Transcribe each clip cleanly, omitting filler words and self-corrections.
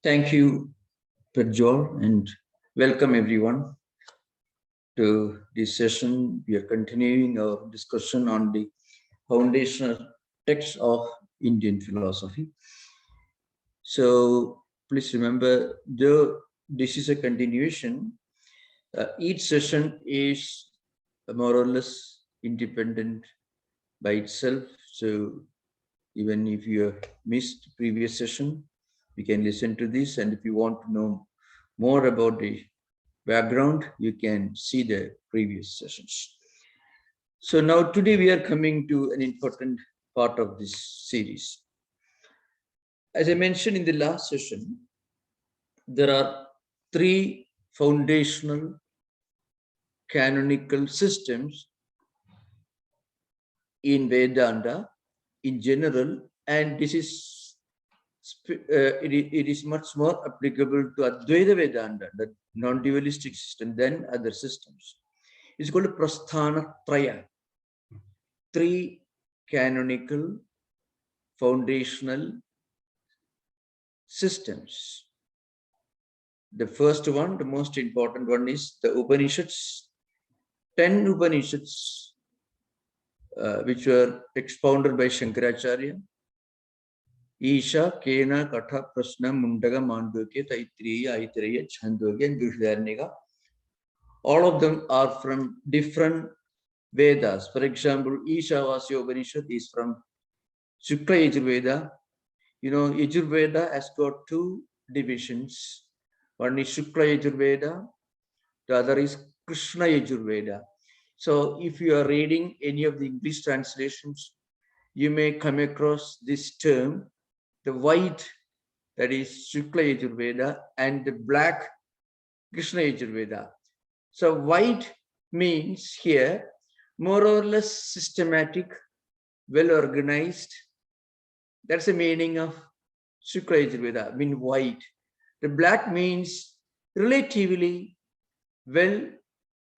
Thank you, Perjol, and welcome everyone to this session. We are continuing our discussion on the foundational text of Indian philosophy. So please remember, though this is a continuation, each session is more or less independent by itself. So even if you have missed previous session, you can listen to this. And if you want to know more about the background, you can see the previous sessions. So now today we are coming to an important part of this series. As I mentioned in the last session, there are three foundational canonical systems in Vedanta in general, and this is it is much more applicable to Advaita Vedanta, the non-dualistic system, than other systems. It's called Prasthana Traya. Three canonical foundational systems. The first one, the most important one, is the Upanishads. 10 Upanishads, which were expounded by Shankaracharya. Isha, Kena, Katha, Prashna, Mundaga, Mandukya, Taittiriya, Aitareya, Chandogya, and Brihadaranyaka. All of them are from different Vedas. For example, Ishavasya Upanishad is from Shukla Yajurveda. You know, Yajurveda has got two divisions. One is Shukla Yajurveda, the other is Krishna Yajurveda. So if you are reading any of the English translations, you may come across this term, the white, that is Shukla Yajurveda, and the black, Krishna Yajurveda. So white means here more or less systematic, well organized. That's the meaning of Shukla Yajurveda, mean white. The black means relatively well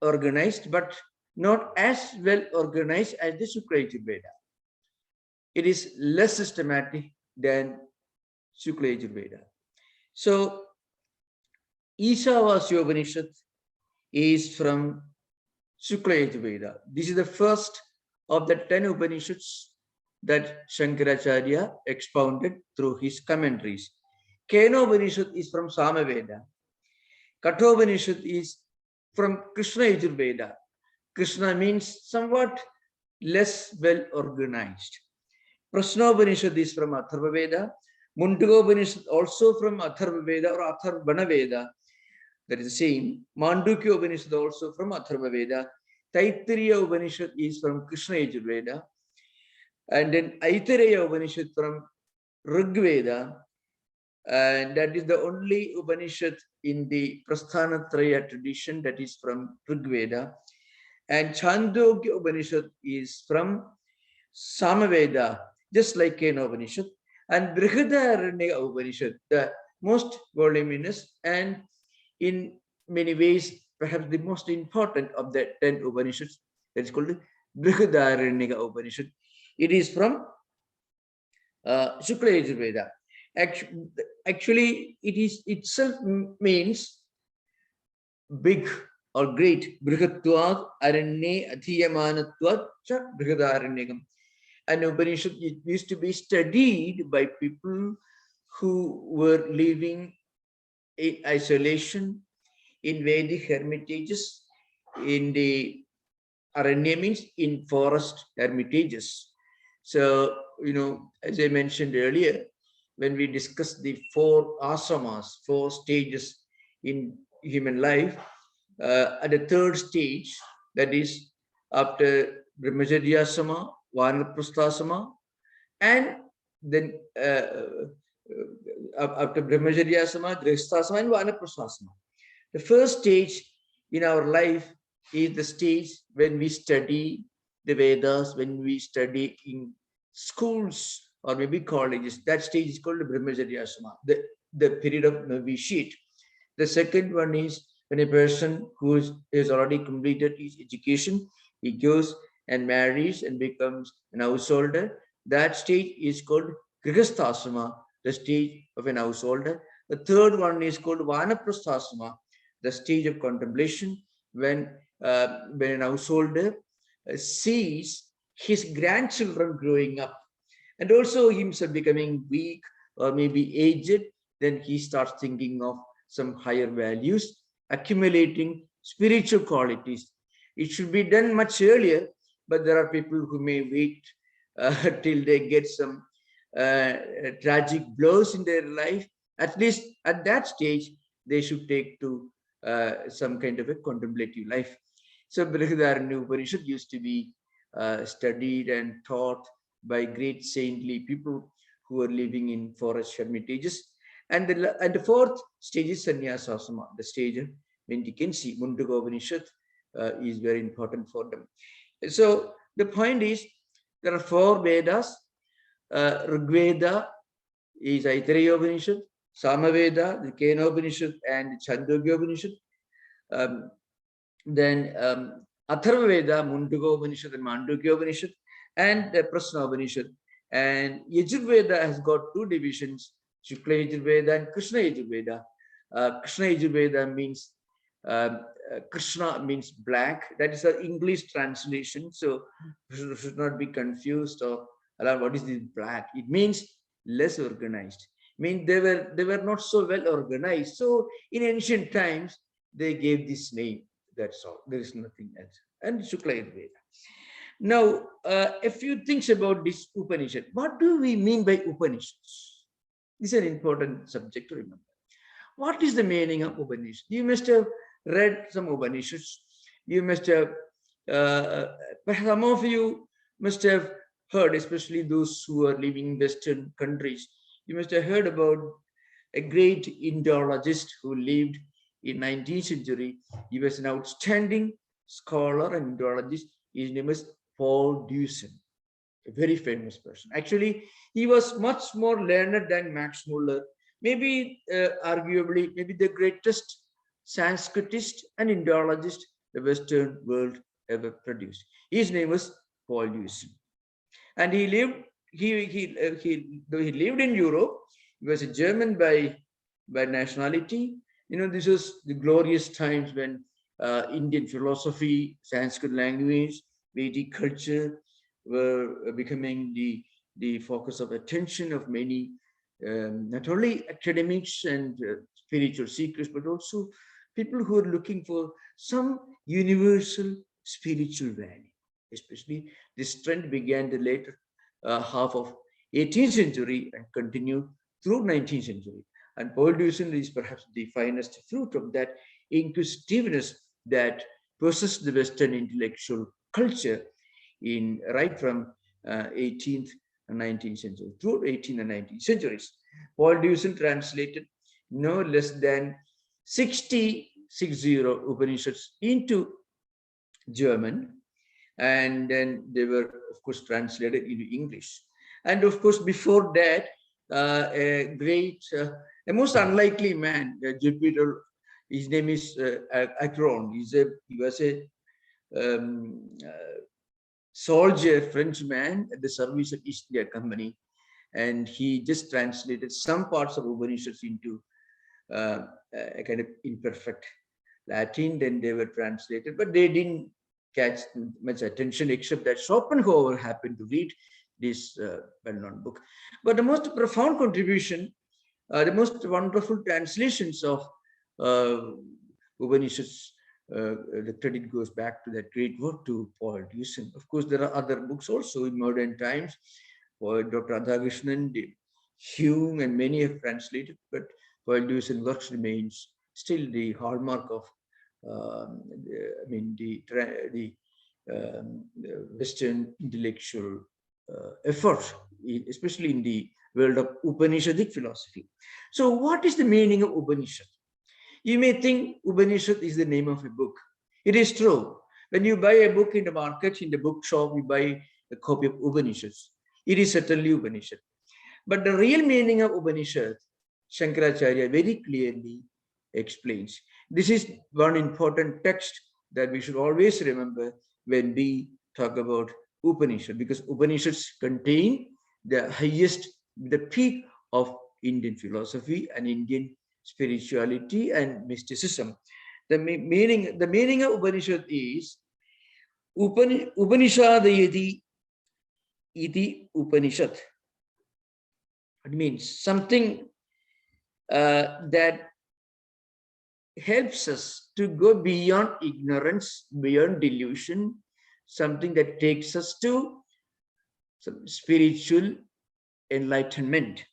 organized, but not as well organized as the Shukla Yajurveda. It is less systematic than Shukla Yajurveda. So Ishavasya Upanishad is from Shukla Yajurveda. This is the first of the 10 Upanishads that Shankaracharya expounded through his commentaries. Kena Upanishad is from Samaveda. Katha Upanishad is from Krishna Yajurveda. Krishna means somewhat less well organized. Prashna Upanishad is from Atharva Veda. Mundaga Upanishad also from Atharva Veda or Atharvana Veda. That is the same. Mandukya Upanishad also from Atharva Veda. Taittiriya Upanishad is from Krishna Yajurveda. And then Aitareya Upanishad from Rigveda. And that is the only Upanishad in the Prasthanatraya tradition that is from Rigveda. And Chandogya Upanishad is from Samaveda, just like Kena Upanishad. And Brihadaranyaka Upanishad, the most voluminous and in many ways perhaps the most important of the 10 Upanishads, that is called Brihadaranyaka Upanishad. It is from Shukla Yajurveda. Actually, it is itself means big or great. Brihatvad Aranye Adhiyamanatvad cha Brihadaranyakam. An Upanishad used to be studied by people who were living in isolation, in Vedic hermitages, in the Aranya means in forest hermitages. So, you know, as I mentioned earlier, when we discussed the 4 asamas, 4 stages in human life, at the 3rd stage, that is after Brahmacharyasama, Vanaprasthasama, and then after Brahmacharyasama, Grihasthasama, and Vanaprasthasama. The first stage in our life is the stage when we study the Vedas, when we study in schools or maybe colleges. That stage is called the Brahmacharyasama, the period of novitiate. The second one is when a person who has already completed his education, he goes and marries and becomes an householder. That stage is called Grihasthasrama, the stage of an householder. The third one is called Vanaprasthasrama, the stage of contemplation, when an householder sees his grandchildren growing up and also himself becoming weak or maybe aged, then he starts thinking of some higher values, accumulating spiritual qualities. It should be done much earlier, but there are people who may wait till they get some tragic blows in their life. At least at that stage, they should take to some kind of a contemplative life. So Brihadaranyaka Upanishad used to be studied and taught by great saintly people who were living in forest hermitages. And the fourth stage is Sannyasasana, the stage when you can see Mundaka Upanishad is very important for them. So the point is, there are four Vedas. Rigveda is Aitareya Upanishad, Samaveda, the Kena Upanishad, and Chandogya Upanishad. Then Atharva Veda, Mundaka Upanishad, and Mandukya Upanishad, and Prasna Upanishad. And Yajurveda has got two divisions, Shukla Yajurveda and Krishna Yajurveda. Krishna Yajurveda means Krishna means black. That is an English translation, so should not be confused or what is this black. It means less organized. I mean, they were not so well organized. So in ancient times, they gave this name. That's all. There is nothing else. And Shukla Yajurveda. Now, a few things about this Upanishad. What do we mean by Upanishads? This is an important subject to remember. What is the meaning of Upanishad? You must have read some Upanishads. You must have, some of you must have heard, especially those who are living in Western countries, you must have heard about a great Indologist who lived in 19th century. He was an outstanding scholar and Indologist. His name is Paul Deussen, a very famous person. Actually, he was much more learned than Max Muller, maybe arguably, maybe the greatest Sanskritist and Indologist the Western world ever produced. His name was Paul Deussen. And he lived, though he lived in Europe, he was a German by nationality. You know, this was the glorious times when Indian philosophy, Sanskrit language, Vedic culture were becoming the focus of attention of many, not only academics and spiritual seekers, but also people who are looking for some universal spiritual value. Especially this trend began the later half of 18th century and continued through 19th century. And Paul Deussen is perhaps the finest fruit of that inquisitiveness that possessed the Western intellectual culture in right from 18th and 19th century, through 18th and 19th centuries. Paul Deussen translated no less than 60 Upanishads into German, and then they were, of course, translated into English. And of course, before that, a great, a most unlikely man, Jupiter, his name is Acron. He was a soldier, Frenchman at the service of East India Company, and he just translated some parts of Upanishads into a kind of imperfect Latin. Then they were translated, but they didn't catch much attention, except that Schopenhauer happened to read this well-known book. But the most profound contribution, the most wonderful translations of Upanishads, the credit goes back to that great work to Paul Deussen. Of course, there are other books also in modern times. Dr. Radhakrishnan, Hume, and many have translated, but Paul Deussen works remains still the hallmark of the Western intellectual effort, especially in the world of Upanishadic philosophy. So what is the meaning of Upanishad? You may think Upanishad is the name of a book. It is true. When you buy a book in the market, in the bookshop, you buy a copy of Upanishads. It is certainly Upanishad. But the real meaning of Upanishad, Shankaracharya very clearly explains. This is one important text that we should always remember when we talk about Upanishad, because Upanishads contain the highest, the peak of Indian philosophy and Indian spirituality and mysticism. The meaning of Upanishad is Upanishadayati iti Upanishad. It means something that helps us to go beyond ignorance, beyond delusion, something that takes us to some spiritual enlightenment.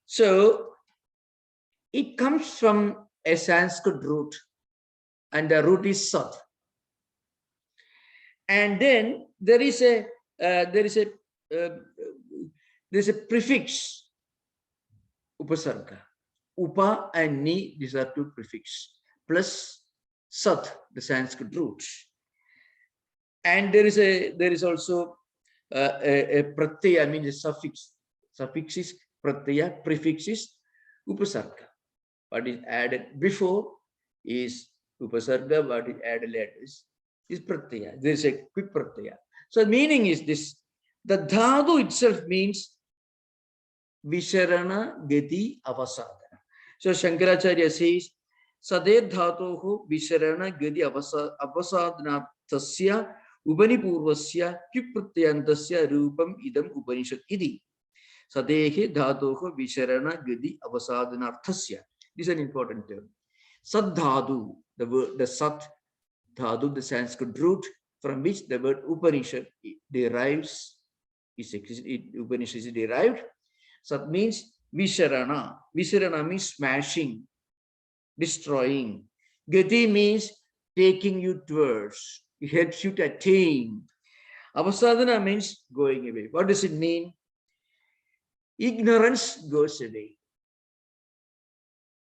So it comes from a Sanskrit root, and the root is Sat. And then there is a prefix, Upasarga. Upa and Ni, these are two prefixes, plus Sat, the Sanskrit root. And there is also a pratyaya, I mean the suffix. Suffix is pratyaya, prefix is Upasarga. What is added before is Upasarga, what is added later is pratyaya. There is a quick pratyaya. So the meaning is this: the dhatu itself means Visharana Gati Avasadana. So Shankaracharya says, Sader dhatoho Visharana Gati Avasadana Tasya Upanipurvasya Kipratyantasya Rupam Idam Upanishad Idi. Sadehe dhatoho Visharana Gati Avasadanarthasya. This is an important term. Sad dhatu, the word, the Sat dhatu, the Sanskrit root from which the word Upanishad derives, Upanishad is derived. Sat means Visharana. Visharana means smashing, destroying. Gati means taking you towards. It helps you to attain. Avasadana means going away. What does it mean? Ignorance goes away.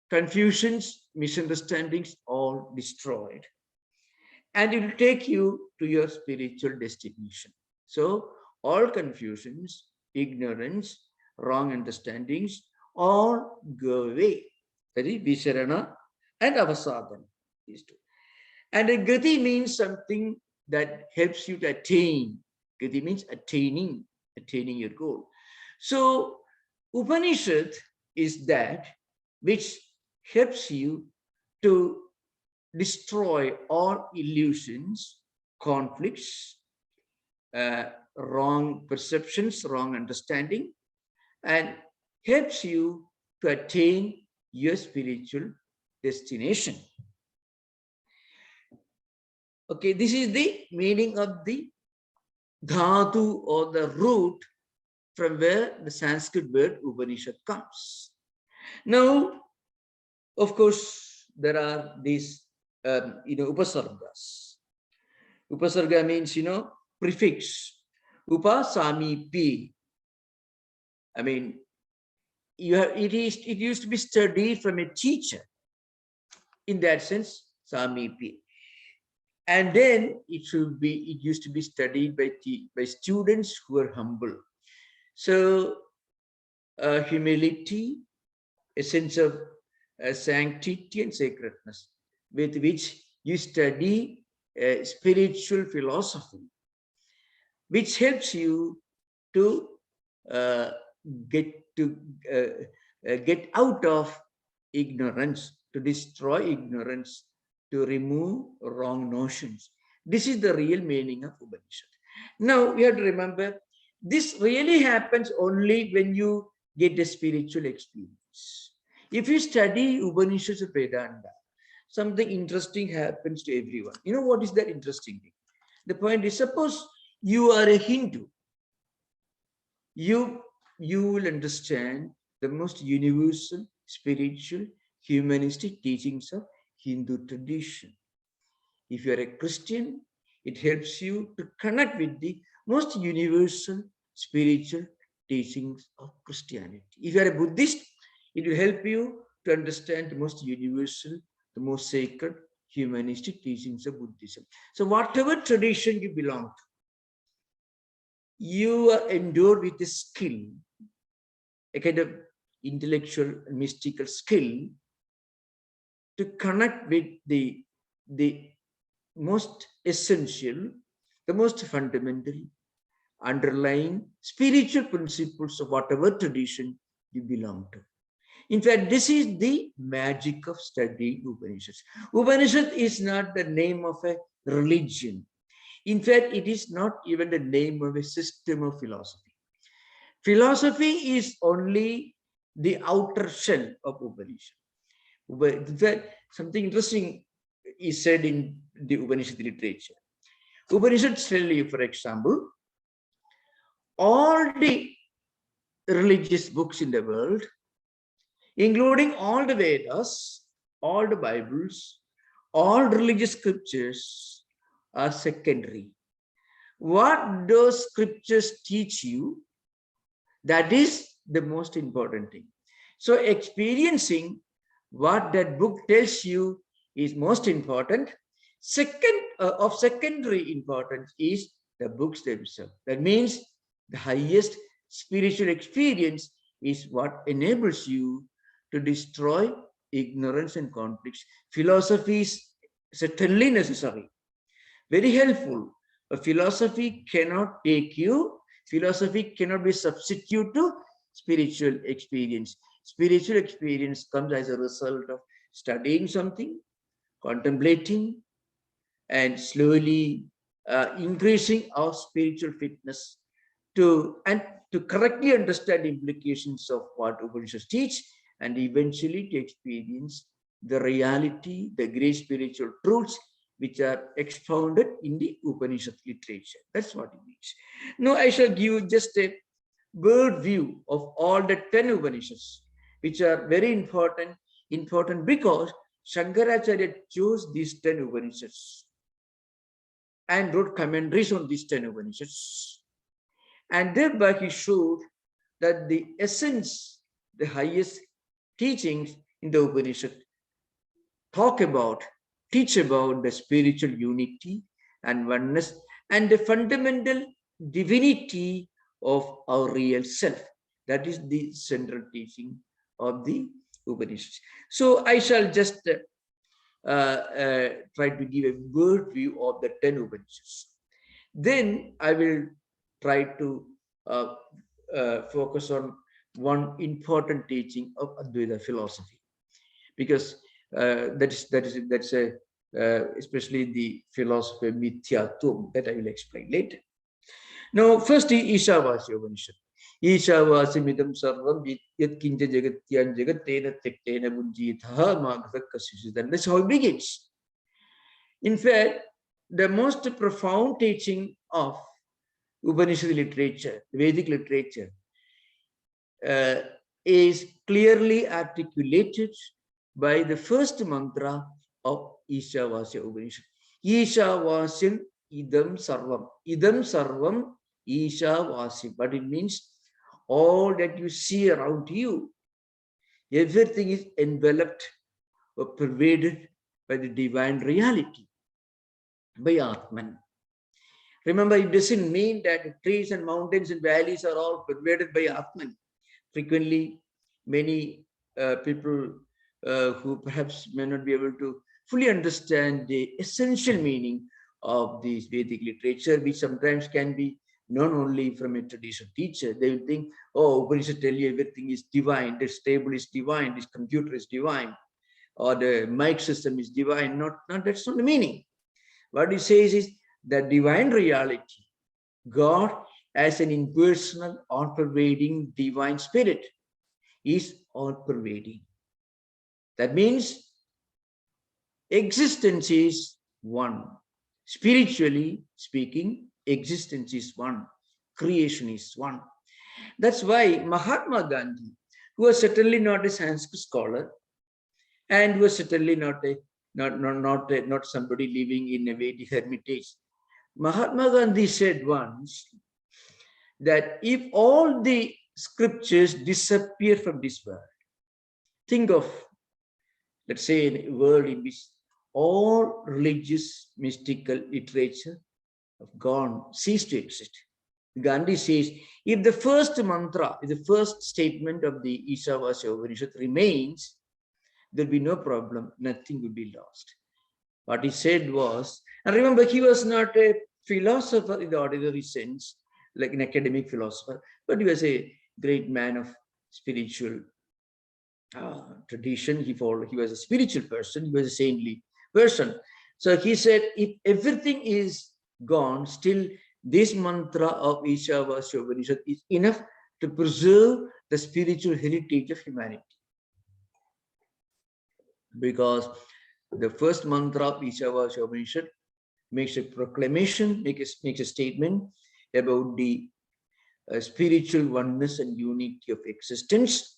Confusions, misunderstandings, all destroyed. And it will take you to your spiritual destination. So all confusions, ignorance, wrong understandings, all go away. That is Visharana and Avasadana. These two. And a Gati means something that helps you to attain. Gati means attaining your goal. So Upanishad is that which helps you to destroy all illusions, conflicts, wrong perceptions, wrong understanding, and helps you to attain your spiritual destination. Okay, this is the meaning of the dhatu or the root from where the Sanskrit word Upanishad comes. Now, of course, there are these, upasargas. Upasarga means, prefix. Upa, sami, pi. I mean, it used to be studied from a teacher. In that sense, sami, pi. And then it used to be studied by students who are humble. So humility, a sense of sanctity and sacredness, with which you study spiritual philosophy, which helps you to get out of ignorance, to destroy ignorance, to remove wrong notions. This is the real meaning of Upanishad. Now, we have to remember, this really happens only when you get a spiritual experience. If you study Upanishads or Vedanta, something interesting happens to everyone. You know what is that interesting thing? The point is, suppose you are a Hindu, you will understand the most universal, spiritual, humanistic teachings of Hindu tradition. If you are a Christian, it helps you to connect with the most universal, spiritual teachings of Christianity. If you are a Buddhist, it will help you to understand the most universal, the most sacred, humanistic teachings of Buddhism. So whatever tradition you belong to, you are endowed with a skill, a kind of intellectual and mystical skill to connect with the most essential, the most fundamental, underlying spiritual principles of whatever tradition you belong to. In fact, this is the magic of studying Upanishads. Upanishad is not the name of a religion. In fact, it is not even the name of a system of philosophy. Philosophy is only the outer shell of Upanishad. In fact, something interesting is said in the Upanishad literature. Upanishads tell you, for example, all the religious books in the world, including all the Vedas, all the Bibles, all religious scriptures are secondary. What those scriptures teach you, that is the most important thing. So experiencing what that book tells you is most important. Second, of secondary importance is the books themselves. That means the highest spiritual experience is what enables you to destroy ignorance and conflicts. Philosophy is certainly necessary, very helpful. A philosophy cannot take you, philosophy cannot be substitute to spiritual experience. Spiritual experience comes as a result of studying something, contemplating, and slowly increasing our spiritual fitness to correctly understand the implications of what Upanishads teach, and eventually to experience the reality, the great spiritual truths which are expounded in the Upanishad literature. That's what it means. Now I shall give just a bird view of all the 10 Upanishads, which are very important because Shankaracharya chose these 10 Upanishads and wrote commentaries on these 10 Upanishads. And thereby he showed that the essence, the highest teachings in the Upanishad teach about the spiritual unity and oneness and the fundamental divinity of our real self. That is the central teaching of the Upanishads. So I shall just try to give a word view of the 10 Upanishads. Then I will try to focus on one important teaching of Advaita philosophy, because that's a especially the philosophy of Mithyatvam that I will explain later. Now, first Ishavasya Upanishad. Ishavasya sarvam yat kinja jagatyan jagatena tektena bunjitha magasa kasyusit. And that's how it begins. In fact, the most profound teaching of Upanishad literature, Vedic literature, is clearly articulated by the first mantra of Ishavasya Upanishad. Ishavasya idam sarvam. Idam sarvam Ishavasya. But it means all that you see around you, everything is enveloped or pervaded by the divine reality, by Atman. Remember, it doesn't mean that trees and mountains and valleys are all pervaded by Atman. Frequently, many people who perhaps may not be able to fully understand the essential meaning of this Vedic literature, which sometimes can be known only from a traditional teacher. They will think, oh, Upanishad tell you everything is divine, this table is divine, this computer is divine, or the mic system is divine. Not that's not the meaning. What it says is that divine reality, God as an impersonal, all-pervading divine spirit is all-pervading. That means existence is one. Spiritually speaking, existence is one. Creation is one. That's why Mahatma Gandhi, who was certainly not a Sanskrit scholar, and was certainly not somebody living in a Vedic hermitage, Mahatma Gandhi said once that if all the scriptures disappear from this world, think of, let's say, a world in which all religious, mystical literature have gone, ceased to exist. Gandhi says, if the first mantra, if the first statement of the Ishavasya Upanishad remains, there'll be no problem, nothing will be lost. What he said was, and remember, he was not a philosopher in the ordinary sense, like an academic philosopher, but he was a great man of spiritual tradition. He was a spiritual person. He was a saintly person. So he said, if everything is gone, still this mantra of Ishavasya Upanishad is enough to preserve the spiritual heritage of humanity. Because the first mantra of Ishavasya Upanishad makes a proclamation, makes a statement about the spiritual oneness and unity of existence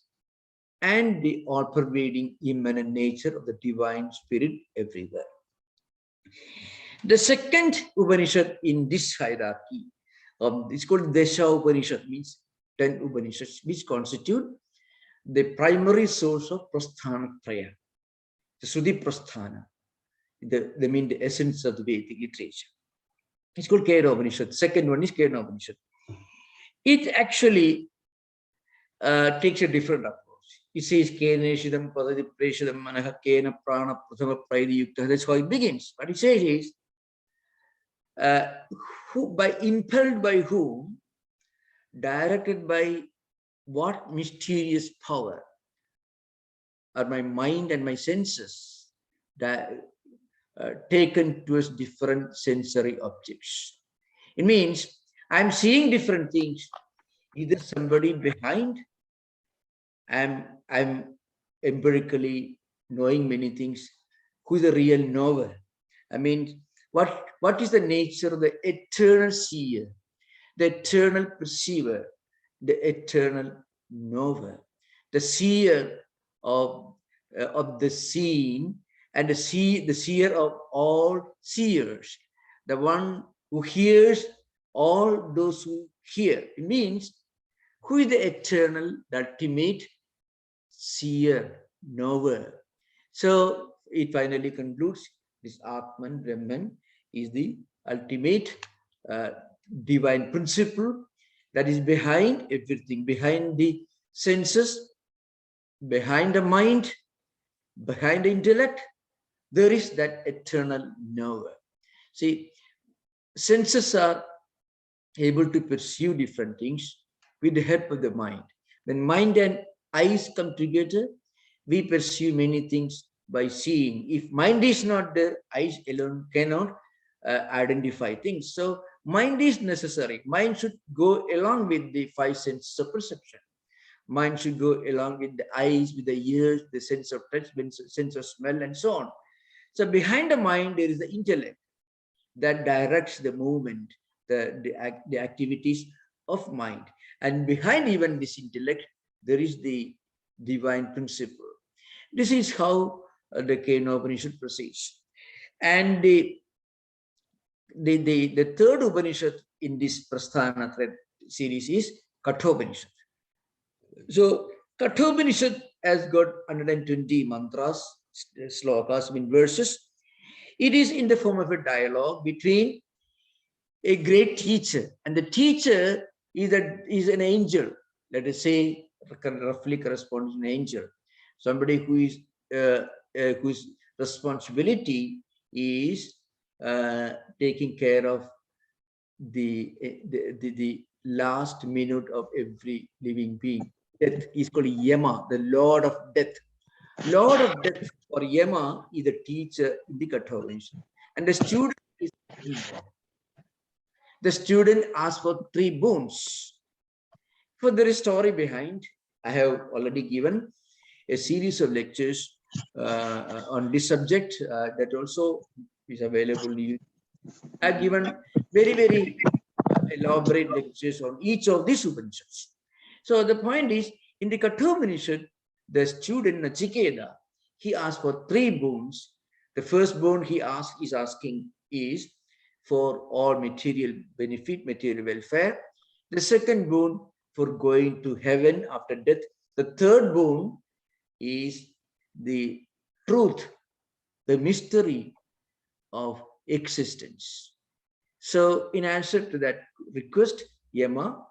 and the all-pervading immanent nature of the divine spirit everywhere. The second Upanishad in this hierarchy, it's called Desha Upanishad, means 10 Upanishads, which constitute the primary source of Prasthana Traya, the Sruti Prasthana, they mean the essence of the Vedic literature. It's called Kena Upanishad. Second one is Kena Upanishad. It actually takes a different approach. It says, Kena Shidam Padadi Preshadam Manaha Kena Prana Prathama Praidi Yukta. That's how it begins. What it says is, impelled by whom, directed by what mysterious power are my mind and my senses taken towards different sensory objects. It means I'm seeing different things, either somebody behind, I'm empirically knowing many things, who is the real knower. I mean, what is the nature of the eternal seer, the eternal perceiver, the eternal knower, the seer of the seen, and the seer of all seers, the one who hears all those who hear. It means, who is the eternal, the ultimate seer, knower. So it finally concludes, this Atman, Brahman, is the ultimate divine principle that is behind everything, behind the senses, behind the mind, behind the intellect. There is that eternal knower. See, senses are able to perceive different things with the help of the mind. When mind and eyes come together, we perceive many things by seeing. If mind is not there, eyes alone cannot identify things. So mind is necessary. Mind should go along with the five senses of perception. Mind should go along with the eyes, with the ears, the sense of touch, sense of smell, and so on. So behind the mind, there is the intellect that directs the movement, the activities of mind. And behind even this intellect, there is the divine principle. This is how the Kena Upanishad proceeds. And the third Upanishad in this Prasthana thread series is Kathopanishad. So Kathopanishad has got 120 mantras, slokas, mean verses. It is in the form of a dialogue between a great teacher, and the teacher is an angel, let us say, roughly corresponds to an angel, somebody whose responsibility is taking care of the last minute of every living being. Death is called Yama, the Lord of Death. Lord of Death, or Yama, is the teacher in the Kathopanishad. And the student is the student asks for 3 boons. For there is a story behind. I have already given a series of lectures on this subject that also is available. I have given very, very elaborate lectures on each of these Upanishads. So the point is, in the Kathopanishad, the student Nachiketa, he asked for 3 boons. The first boon he is asking is for all material benefit, material welfare. The second boon for going to heaven after death. The third boon is the truth, the mystery of existence. So in answer to that request, Yama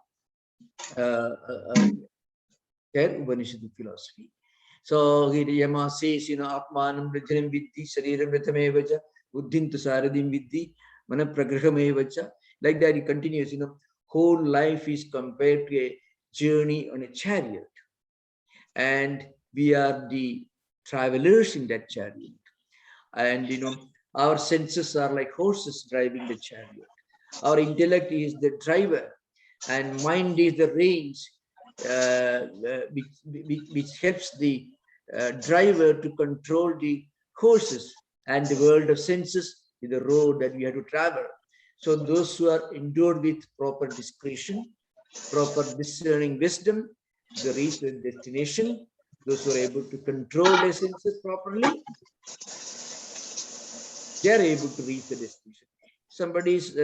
shared Upanishadic philosophy. So Yama says, Atmanam Rajanam Viddhi, Shariram Rathamevacha, Buddhintu Saradim Viddhi, Mana Pragrahamevacha. Like that, he continues, whole life is compared to a journey on a chariot. And we are the travelers in that chariot. And our senses are like horses driving the chariot. Our intellect is the driver, and mind is the reins, which helps the driver to control the horses. And the world of senses is the road that we have to travel. So those who are endowed with proper discretion, proper discerning wisdom, they reach their destination. Those who are able to control their senses properly, they are able to reach the destination. Somebody is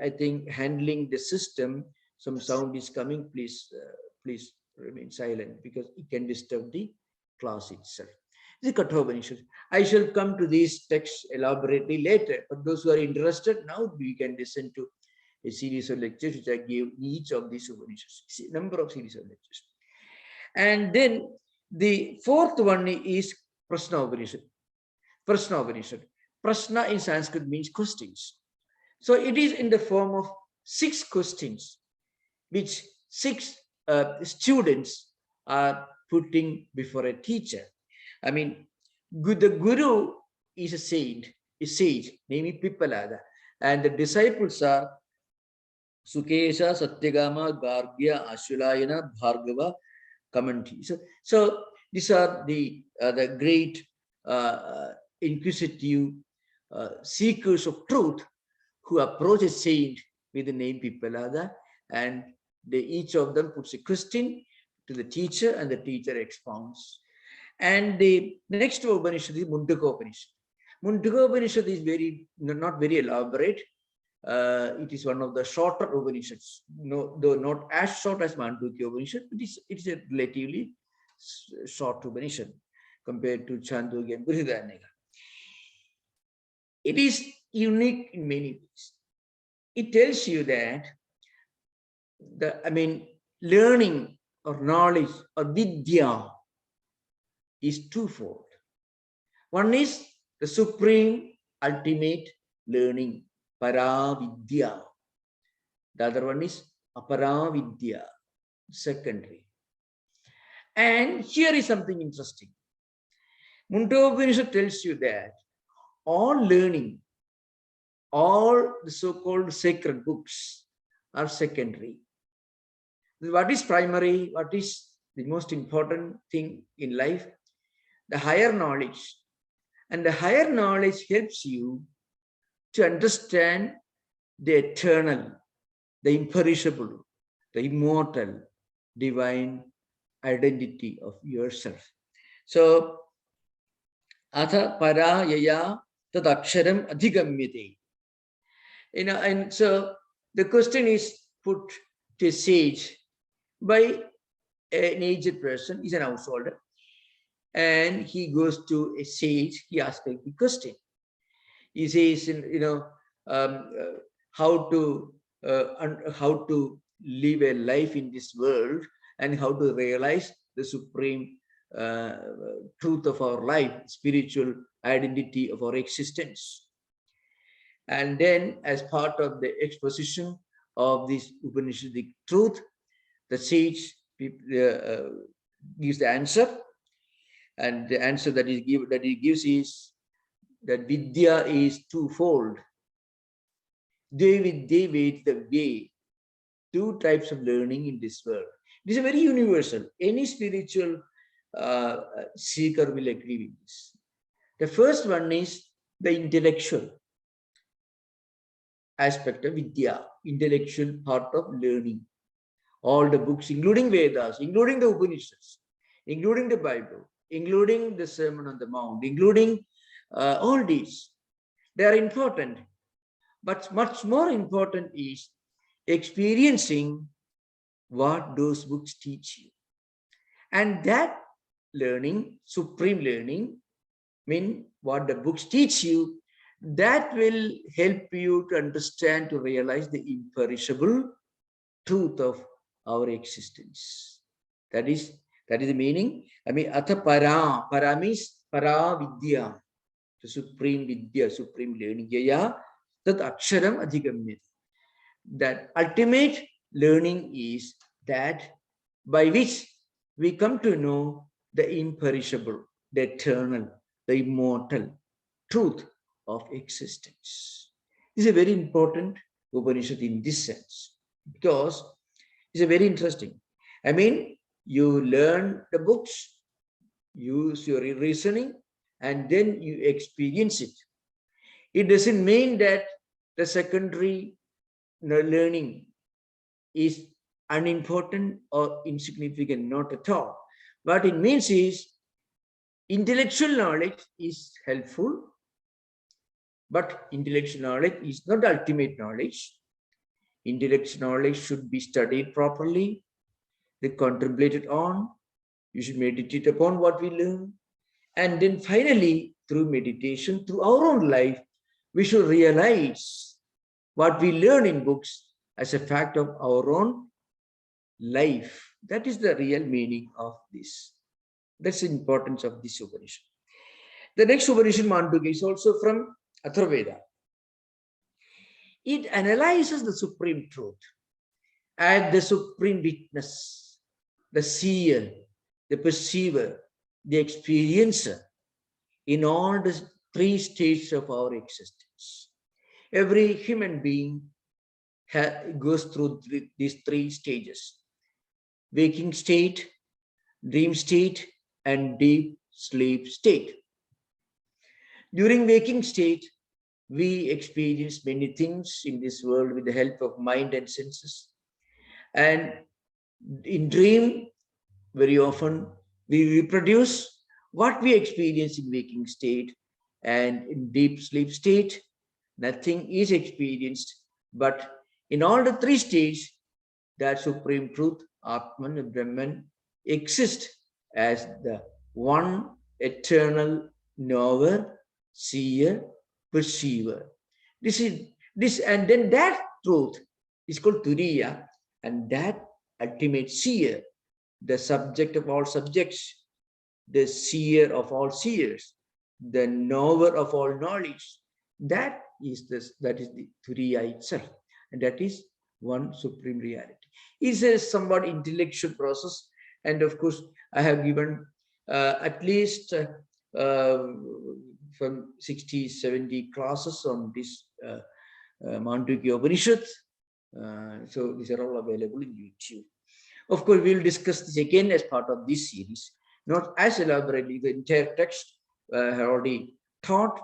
I think, handling the system. Some sound is coming. Please remain silent, because it can disturb the class itself. The Kathopanishad. I shall come to these texts elaborately later. But those who are interested, now we can listen to a series of lectures which I gave each of these Upanishads. Number of series of lectures. And then the fourth one is Prashna Upanishad. Prashna Upanishad. Prashna in Sanskrit means questions. So it is in the form of 6 questions, which 6 students are putting before a teacher. I mean, the guru is a sage, namely Pippalada, and the disciples are Sukesha, Satyagama, Gargya, Ashwalayana, Bhargava, Kamanti. So these are the great inquisitive seekers of truth who approach a saint with the name Pippalada, and each of them puts a question to the teacher, and the teacher expounds. And the next Upanishad is Mundaka Upanishad. Mundaka Upanishad is not very elaborate. It is one of the shorter Upanishads, though not as short as Mandukya Upanishad, but it's a relatively short Upanishad compared to Chandogya and Brihadaranyaka. It is unique in many ways. It tells you that learning or knowledge or vidya is twofold. One is the supreme ultimate learning, Paravidya. The other one is Aparavidya, secondary. And here is something interesting. Mundaka Upanishad tells you that all learning, all the so-called sacred books are secondary. What is primary? What is the most important thing in life? The higher knowledge. And the higher knowledge helps you to understand the eternal, the imperishable, the immortal, divine identity of yourself. So, Atha para yaya tad aksharam adhigamyate. And so the question is put to a sage by an aged person. He's an householder, and he goes to a sage. He asks a question. He says, how to live a life in this world, and how to realize the supreme truth of our life, spiritual identity of our existence. And then, as part of the exposition of this Upanishadic truth, the sage gives the answer, and the answer that he gives is that Vidya is twofold. Devidya, the way, 2 types of learning in this world. It is very universal. Any spiritual seeker will agree with this. The first one is the intellectual aspect of Vidya, intellectual part of learning. All the books, including Vedas, including the Upanishads, including the Bible, including the Sermon on the Mount, including all these, they are important. But much more important is experiencing what those books teach you. And that learning, supreme learning, what the books teach you, that will help you to understand, to realize the imperishable truth of our existence. That is the meaning. Atha para means para vidya, the supreme vidya, supreme learning. Yaya tat aksharam adhigamyate. that ultimate learning is that by which we come to know the imperishable, the eternal, the immortal truth of existence. This is a very important Upanishad in this sense, because it's a very interesting. I mean, you learn the books, use your reasoning, and then you experience it. It doesn't mean that the secondary learning is unimportant or insignificant, not at all. What it means is intellectual knowledge is helpful, but intellectual knowledge is not ultimate knowledge. Intellectual knowledge should be studied properly, contemplated on. You should meditate upon what we learn. And then finally, through meditation, through our own life, we should realize what we learn in books as a fact of our own life. That is the real meaning of this. That's the importance of this Upanishad. The next Upanishad, Mandukya, is also from Atharvaveda. It analyzes the supreme truth as the supreme witness, the seer, the perceiver, the experiencer in all the three stages of our existence. Every human being goes through these three stages: waking state, dream state, and deep sleep state. During waking state, we experience many things in this world with the help of mind and senses. And in dream, very often, we reproduce what we experience in waking state, and in deep sleep state, nothing is experienced. But in all the three stages, that supreme truth, Atman, Brahman, exists as the one eternal knower, seer, perceiver. And then that truth is called Turiya, and that ultimate seer, the subject of all subjects, the seer of all seers, the knower of all knowledge. That is the Turiya itself, and that is one supreme reality. It's a somewhat intellectual process, and of course, I have given at least from 60, 70 classes on this Mandukya Upanishad. So these are all available in YouTube. Of course, we will discuss this again as part of this series, not as elaborately. The entire text I have already taught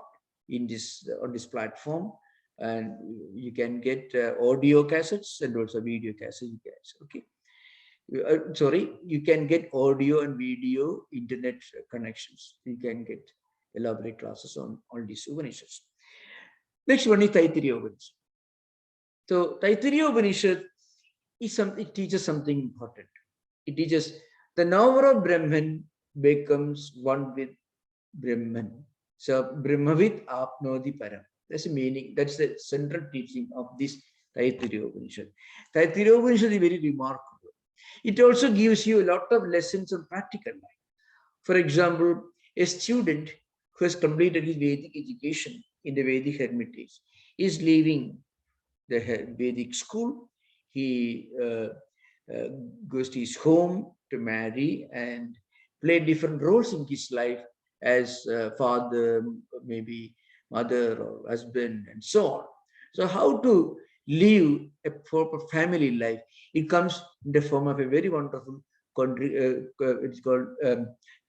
in this on this platform, and you can get audio cassettes and also video cassettes. Okay. Sorry, you can get audio and video internet connections. You can get elaborate classes on all these Upanishads. Next one is Taittiriya Upanishad. So Taittiriya Upanishad it teaches something important. It teaches the knower of Brahman becomes one with Brahman. So Brahmavid apnodi param. That's the meaning. That's the central teaching of this Taittiriya Upanishad. Taittiriya Upanishad is very remarkable. It also gives you a lot of lessons on practical life. For example, a student who has completed his Vedic education in the Vedic hermitage is leaving the Vedic school. He goes to his home to marry and play different roles in his life as father, maybe mother or husband, and so on. So how to live a proper family life? It comes in the form of a very wonderful, it's called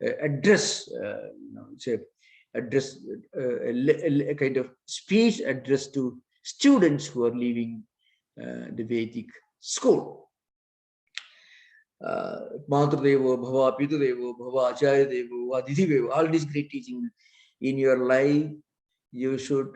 address. It's a address, a kind of speech addressed to students who are leaving the Vedic school. Matrudevo, Bhava, Pitudevo, Bhava, Acharya Devo, Adithidevo, all these great teachings in your life, you should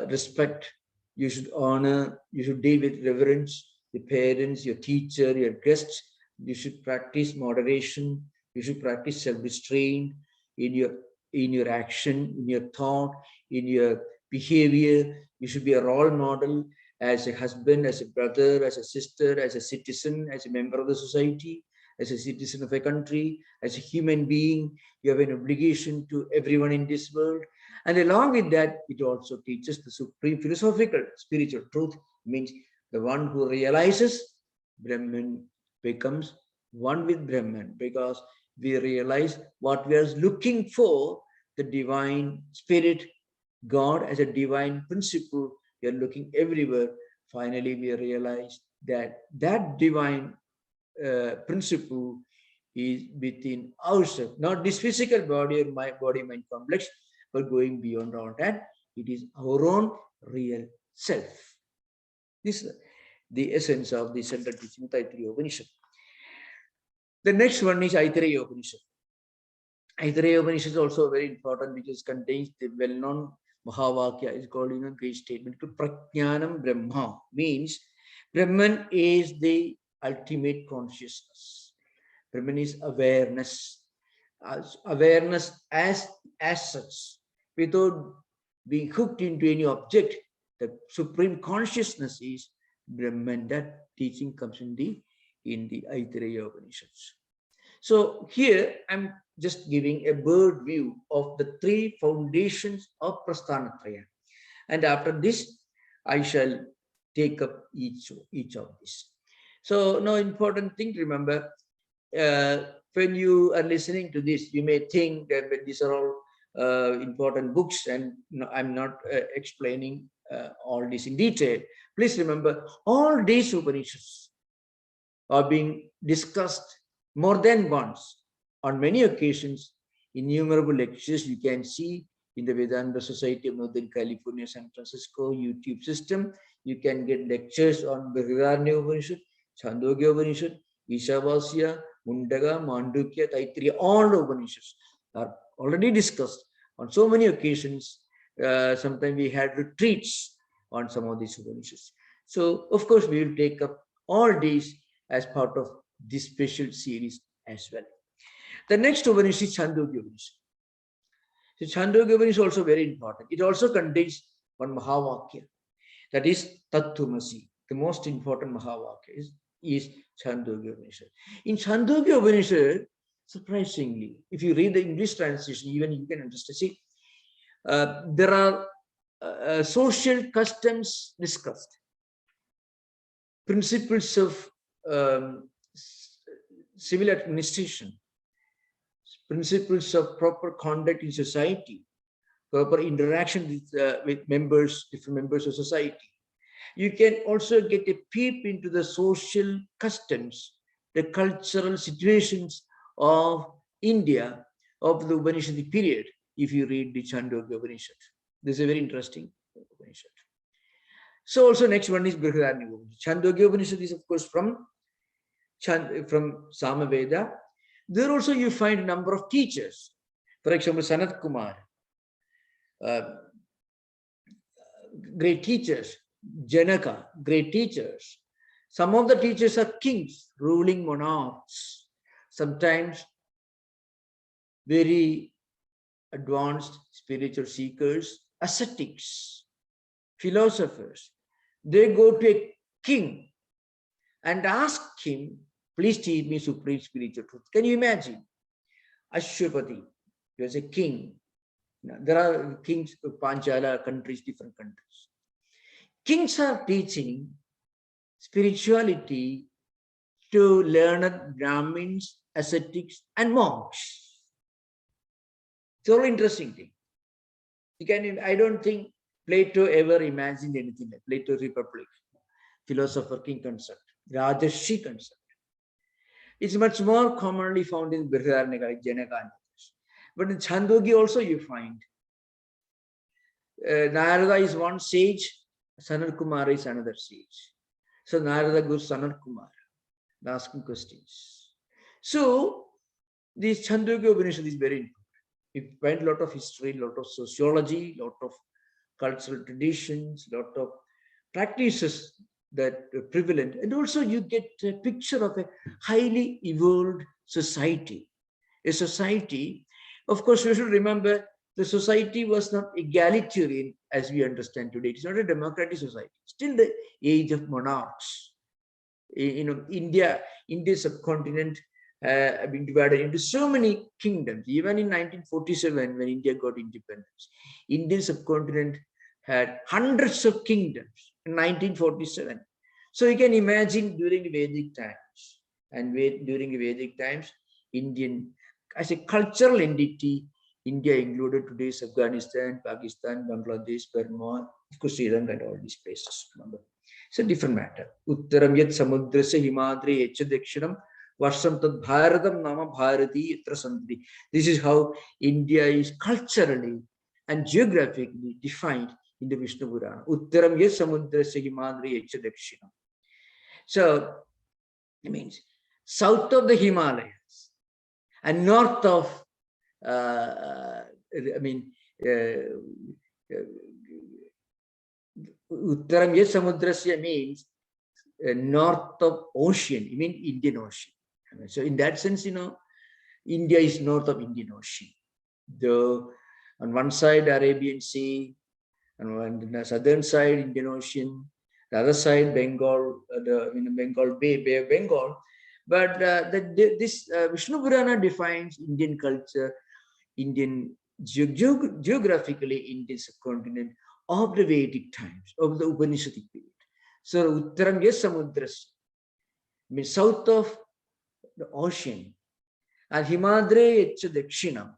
respect, you should honor, you should deal with reverence, your parents, your teacher, your guests. You should practice moderation, you should practice self-restraint in your action, in your thought, in your behavior. You should be a role model as a husband, as a brother, as a sister, as a citizen, as a member of the society, as a citizen of a country, as a human being. You have an obligation to everyone in this world. And along with that, it also teaches the supreme philosophical, spiritual truth, means The one who realizes Brahman becomes one with Brahman, because we realize what we are looking for, the divine spirit, God as a divine principle. We are looking everywhere. Finally, we realize that that divine principle is within ourselves, not this physical body or my body mind complex, but going beyond all that. It is our own real self. This is the essence of the central teaching of Taittiriya Upanishad. The next one is Aitareya Upanishad. Aitareya Upanishad is also very important because it contains the well-known Mahavakya, is called great statement. Prajnanam Brahma means Brahman is the ultimate consciousness. Brahman is awareness. Awareness as such, without being hooked into any object. The supreme consciousness is Brahman. That teaching comes in the Aitareya Upanishads. So here I'm just giving a bird view of the three foundations of Prasthanatraya. And after this, I shall take up each of these. So now important thing to remember, when you are listening to this, you may think that these are all important books, and I'm not explaining all this in detail. Please remember, all these Upanishads are being discussed more than once, on many occasions. Innumerable lectures you can see in the Vedanta Society of Northern California, San Francisco YouTube system. You can get lectures on Brihadaranya Upanishad, Chandogya Upanishad, Ishavasya, Mundaka, Mandukya, Taittiriya. All the Upanishads are already discussed on so many occasions. Sometimes we had retreats on some of these Upanishads. So, of course, we will take up all these as part of this special series as well. The next Upanishad is Chandogya Upanishad. So Chandogya Upanishad is also very important. It also contains one Mahavakya, that is Tattwamasi. The most important Mahavakya is Chandogya Upanishad. In Chandogya Upanishad, surprisingly, if you read the English translation, even you can understand. See, there are social customs discussed, principles of civil administration, principles of proper conduct in society, proper interaction with different members of society. You can also get a peep into the social customs, the cultural situations of India of the Upanishadic period, if you read the Chandogya Upanishad. This is a very interesting Upanishad. So also next one is Brihadaranya Upanishad. Chandogya Upanishad is of course from Samaveda. There also you find a number of teachers. For example, Sanat Kumar, great teachers. Janaka, great teachers. Some of the teachers are kings, ruling monarchs, sometimes very advanced spiritual seekers, ascetics, philosophers. They go to a king and ask him, please teach me supreme spiritual truth. Can you imagine? Ashwapati, he was a king. There are kings of Panchala countries, different countries. Kings are teaching spirituality to learned Brahmins, ascetics, and monks. It's all interesting thing. I don't think Plato ever imagined anything like Plato's Republic, philosopher king concept, Rajarshi concept. It's much more commonly found in Brihadaranya, like Janaka. But in Chandogya also you find Narada is one sage, Sanat Kumar is another sage. So Narada goes Sanat Kumar, asking questions. So this Chandogya Upanishad is very important. You find a lot of history, a lot of sociology, a lot of cultural traditions, a lot of practices that are prevalent. And also you get a picture of a highly evolved society. A society, of course, we should remember the society was not egalitarian as we understand today. It's not a democratic society. Still the age of monarchs. India subcontinent been divided into so many kingdoms. Even in 1947, when India got independence, Indian subcontinent had hundreds of kingdoms in 1947. So you can imagine during the Vedic times, and during the Vedic times, Indian, as a cultural entity, India included today's Afghanistan, Pakistan, Bangladesh, Burma, of course, Sri Lanka, and all these places. Remember, it's a different matter. Uttaram yat samudrasya himadri echa dakshinam varsham tad bharatam nama bharati yatra sandhi. This is how India is culturally and geographically defined in the Vishnu Purana. Uttaram yat samudrasya himadri echa dakshinam. So it means south of the Himalayas and north of, Uttaram Yes Samudrasya means north of ocean, you mean Indian Ocean. So in that sense, India is north of Indian Ocean. On one side, Arabian Sea, and on the southern side, Indian Ocean, the other side, Bengal, Bengal Bay of Bengal. But this Vishnu Purana defines Indian culture, Indian geographically Indian subcontinent of the Vedic times, of the Upanishadic period. So Uttaram Yes Samudras means south of the ocean, and Himadre Echa Dakshinam,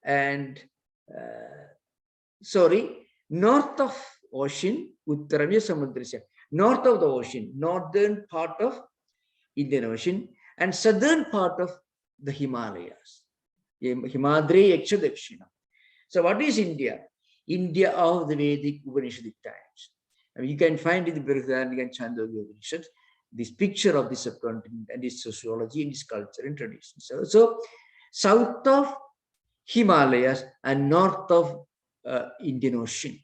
and north of ocean, Uttaram Yes Samudrasya, north of the ocean, northern part of Indian Ocean, and southern part of the Himalayas. Himadri Echa Dakshina. So what is India? India of the Vedic Upanishadic times. I mean, you can find in the Brihadaranyaka and Chandogya Upanishad this picture of the subcontinent and its sociology and its culture and traditions. So south of Himalayas and north of Indian Ocean.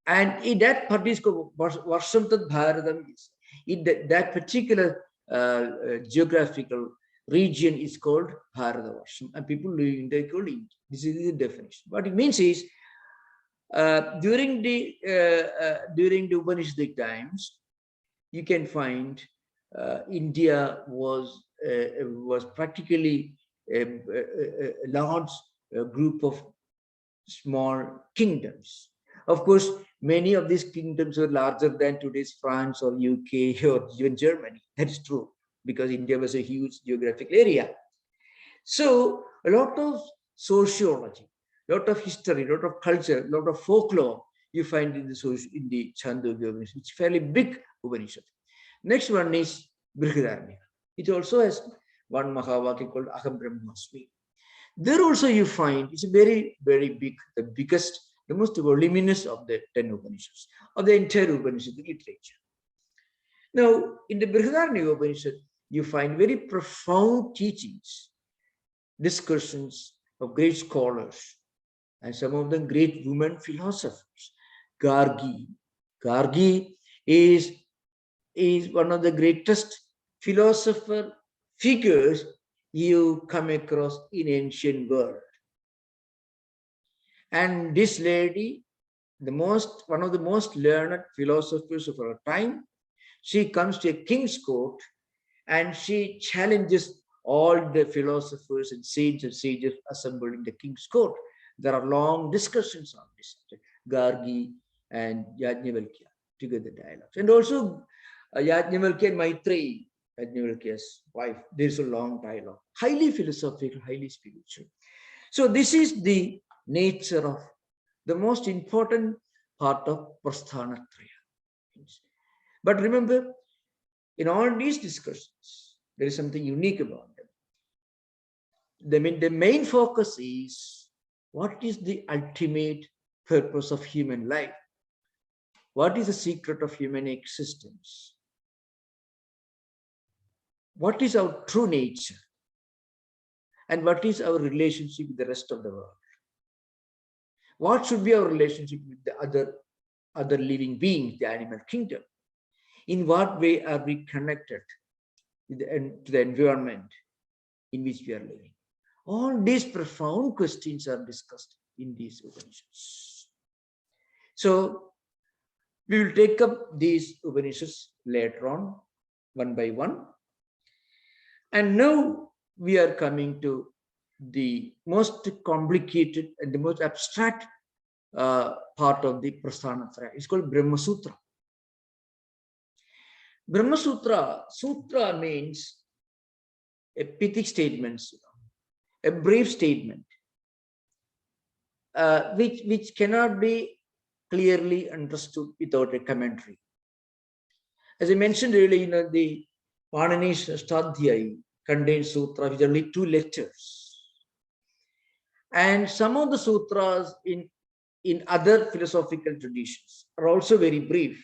And in that particular Varsham Tad Bharatam, in that particular geographical region is called Bharatavarsam, and people living in there called India. This is the definition. What it means is, during the Upanishadic times, you can find India was practically a large group of small kingdoms. Of course, many of these kingdoms were larger than today's France or UK or even Germany. That is true, because India was a huge geographical area. So a lot of sociology, a lot of history, a lot of culture, a lot of folklore you find in the Chandogya Upanishad. It's fairly big Upanishad. Next one is Brihadaranyaka. It also has one Mahavakya called Aham Brahmasmi. There also you find it's very, very big, the biggest, the most voluminous of the 10 Upanishads, of the entire Upanishad literature. Now, in the Brihadaranyaka Upanishad, you find very profound teachings, discussions of great scholars, and some of them great women philosophers. Gargi is one of the greatest philosopher figures you come across in ancient world. And this lady, one of the most learned philosophers of our time, she comes to a king's court and she challenges all the philosophers and sages assembled in the king's court. There are long discussions on this subject. Gargi and Yajnavalkya together dialogues. And also Yajnavalkya and Maitreyi, Yajnavalkya's wife, there's a long dialogue. Highly philosophical, highly spiritual. So this is the nature of the most important part of Prasthanatraya. But remember, in all these discussions, there is something unique about them. The main focus is, what is the ultimate purpose of human life? What is the secret of human existence? What is our true nature? And what is our relationship with the rest of the world? What should be our relationship with the other living beings, the animal kingdom? In what way are we connected to the environment in which we are living? All these profound questions are discussed in these Upanishads. So we will take up these Upanishads later on, one by one. And now we are coming to the most complicated and the most abstract part of the Prasthanatraya. It's called Brahma Sutra. Brahma Sutra, Sutra means a pithy statement, a brief statement, which cannot be clearly understood without a commentary. As I mentioned earlier, the Panini's Stadhyay contains sutras which are only 2 letters. And some of the sutras in other philosophical traditions are also very brief.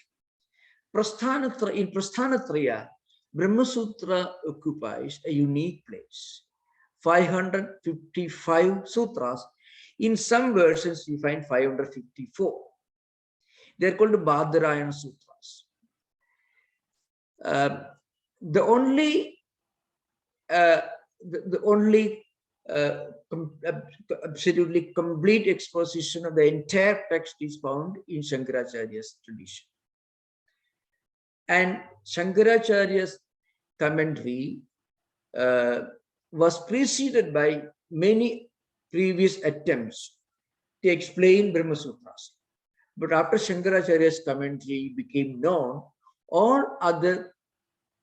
In Prasthanatraya, Brahma Sutra occupies a unique place. 555 sutras. In some versions, you find 554. They're called Badarayana Sutras. The only absolutely complete exposition of the entire text is found in Shankaracharya's tradition. And Shankaracharya's commentary was preceded by many previous attempts to explain Brahma Sutras. But after Shankaracharya's commentary became known, all other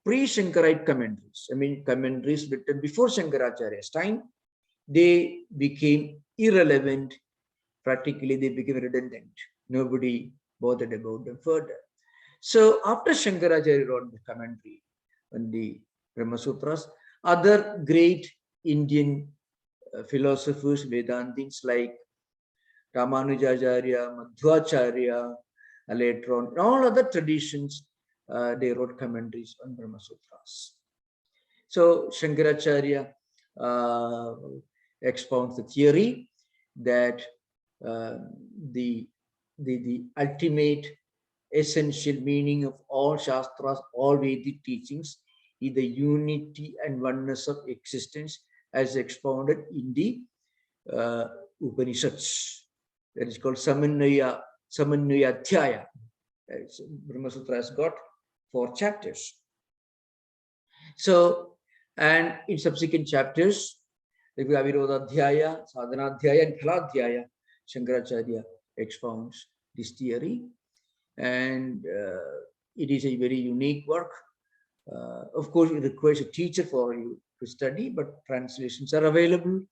pre-Shankarite commentaries, commentaries written before Shankaracharya's time, they became irrelevant. Practically, they became redundant. Nobody bothered about them further. So after Shankaracharya wrote the commentary on the Brahma Sutras, other great Indian philosophers, Vedantins like Ramanujacharya, Madhvacharya, later on, in all other traditions, they wrote commentaries on Brahma Sutras. So Shankaracharya expounds the theory that the ultimate essential meaning of all Shastras, all Vedic teachings is the unity and oneness of existence as expounded in the Upanishads. That is called Samannaya Dhyaya. Brahma Sutra has got 4 chapters. So, and in subsequent chapters, like Avirodha Dhyaya, Sadhana Dhyaya, and Phala Dhyaya, Shankaracharya expounds this theory. And it is a very unique work. Of course, it requires a teacher for you to study, but translations are available.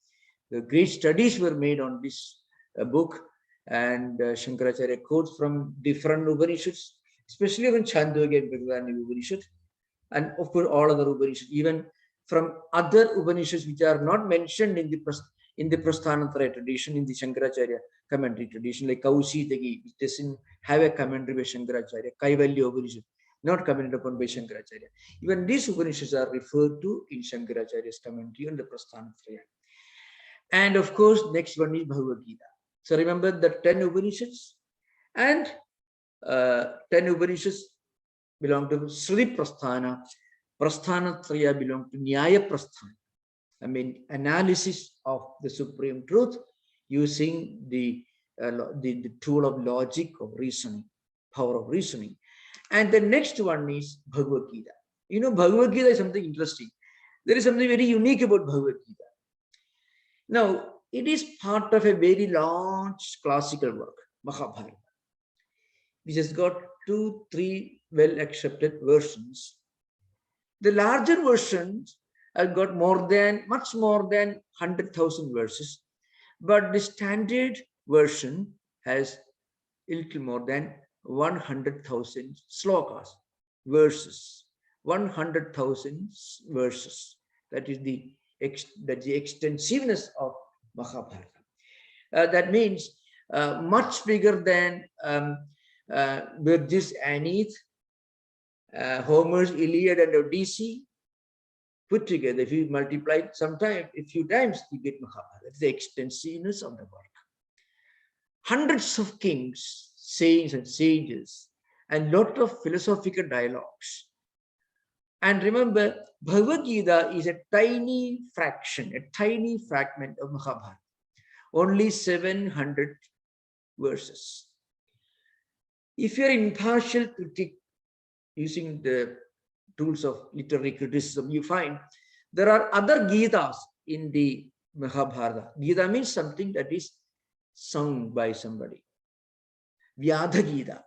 The great studies were made on this book, and Shankaracharya quotes from different Upanishads, especially from Chandogya and Bhagavani Upanishad, and of course all other Upanishads, even from other Upanishads which are not mentioned in the Prasthanatraya tradition, in the Shankaracharya commentary tradition, like Kausitagi, which doesn't have a commentary by Shankaracharya, Kaivalya Upanishad, not commented upon by Shankaracharya. Even these Upanishads are referred to in Shankaracharya's commentary on the Prasthanatraya. And of course, next one is Bhagavad Gita. So remember the 10 Upanishads, and 10 Upanishads belong to Sri Prasthana. Prasthanatraya belong to Nyaya Prasthana. Analysis of the supreme truth using the tool of logic, of reasoning, power of reasoning. And the next one is Bhagavad Gita. Bhagavad Gita is something interesting. There is something very unique about Bhagavad Gita. Now, it is part of a very large classical work, Mahabharata, which has got 2-3 well-accepted versions. The larger versions have got much more than 100,000 verses, but the standard version has a little more than 100,000 slokas, verses, 100,000 verses. That is the extensiveness of Mahabharata. That means much bigger than Virgil's Aeneid, Homer's Iliad and Odyssey put together. If you multiply it a few times, you get Mahabharata. That's the extensiveness of the work. Hundreds of kings, saints and sages, and lot of philosophical dialogues. And remember, Bhagavad Gita is a tiny fraction, a tiny fragment of Mahabharata. Only 700 verses. If you're an impartial critic using the tools of literary criticism, you find there are other Gitas in the Mahabharata. Gita means something that is sung by somebody. Vyadha Gita.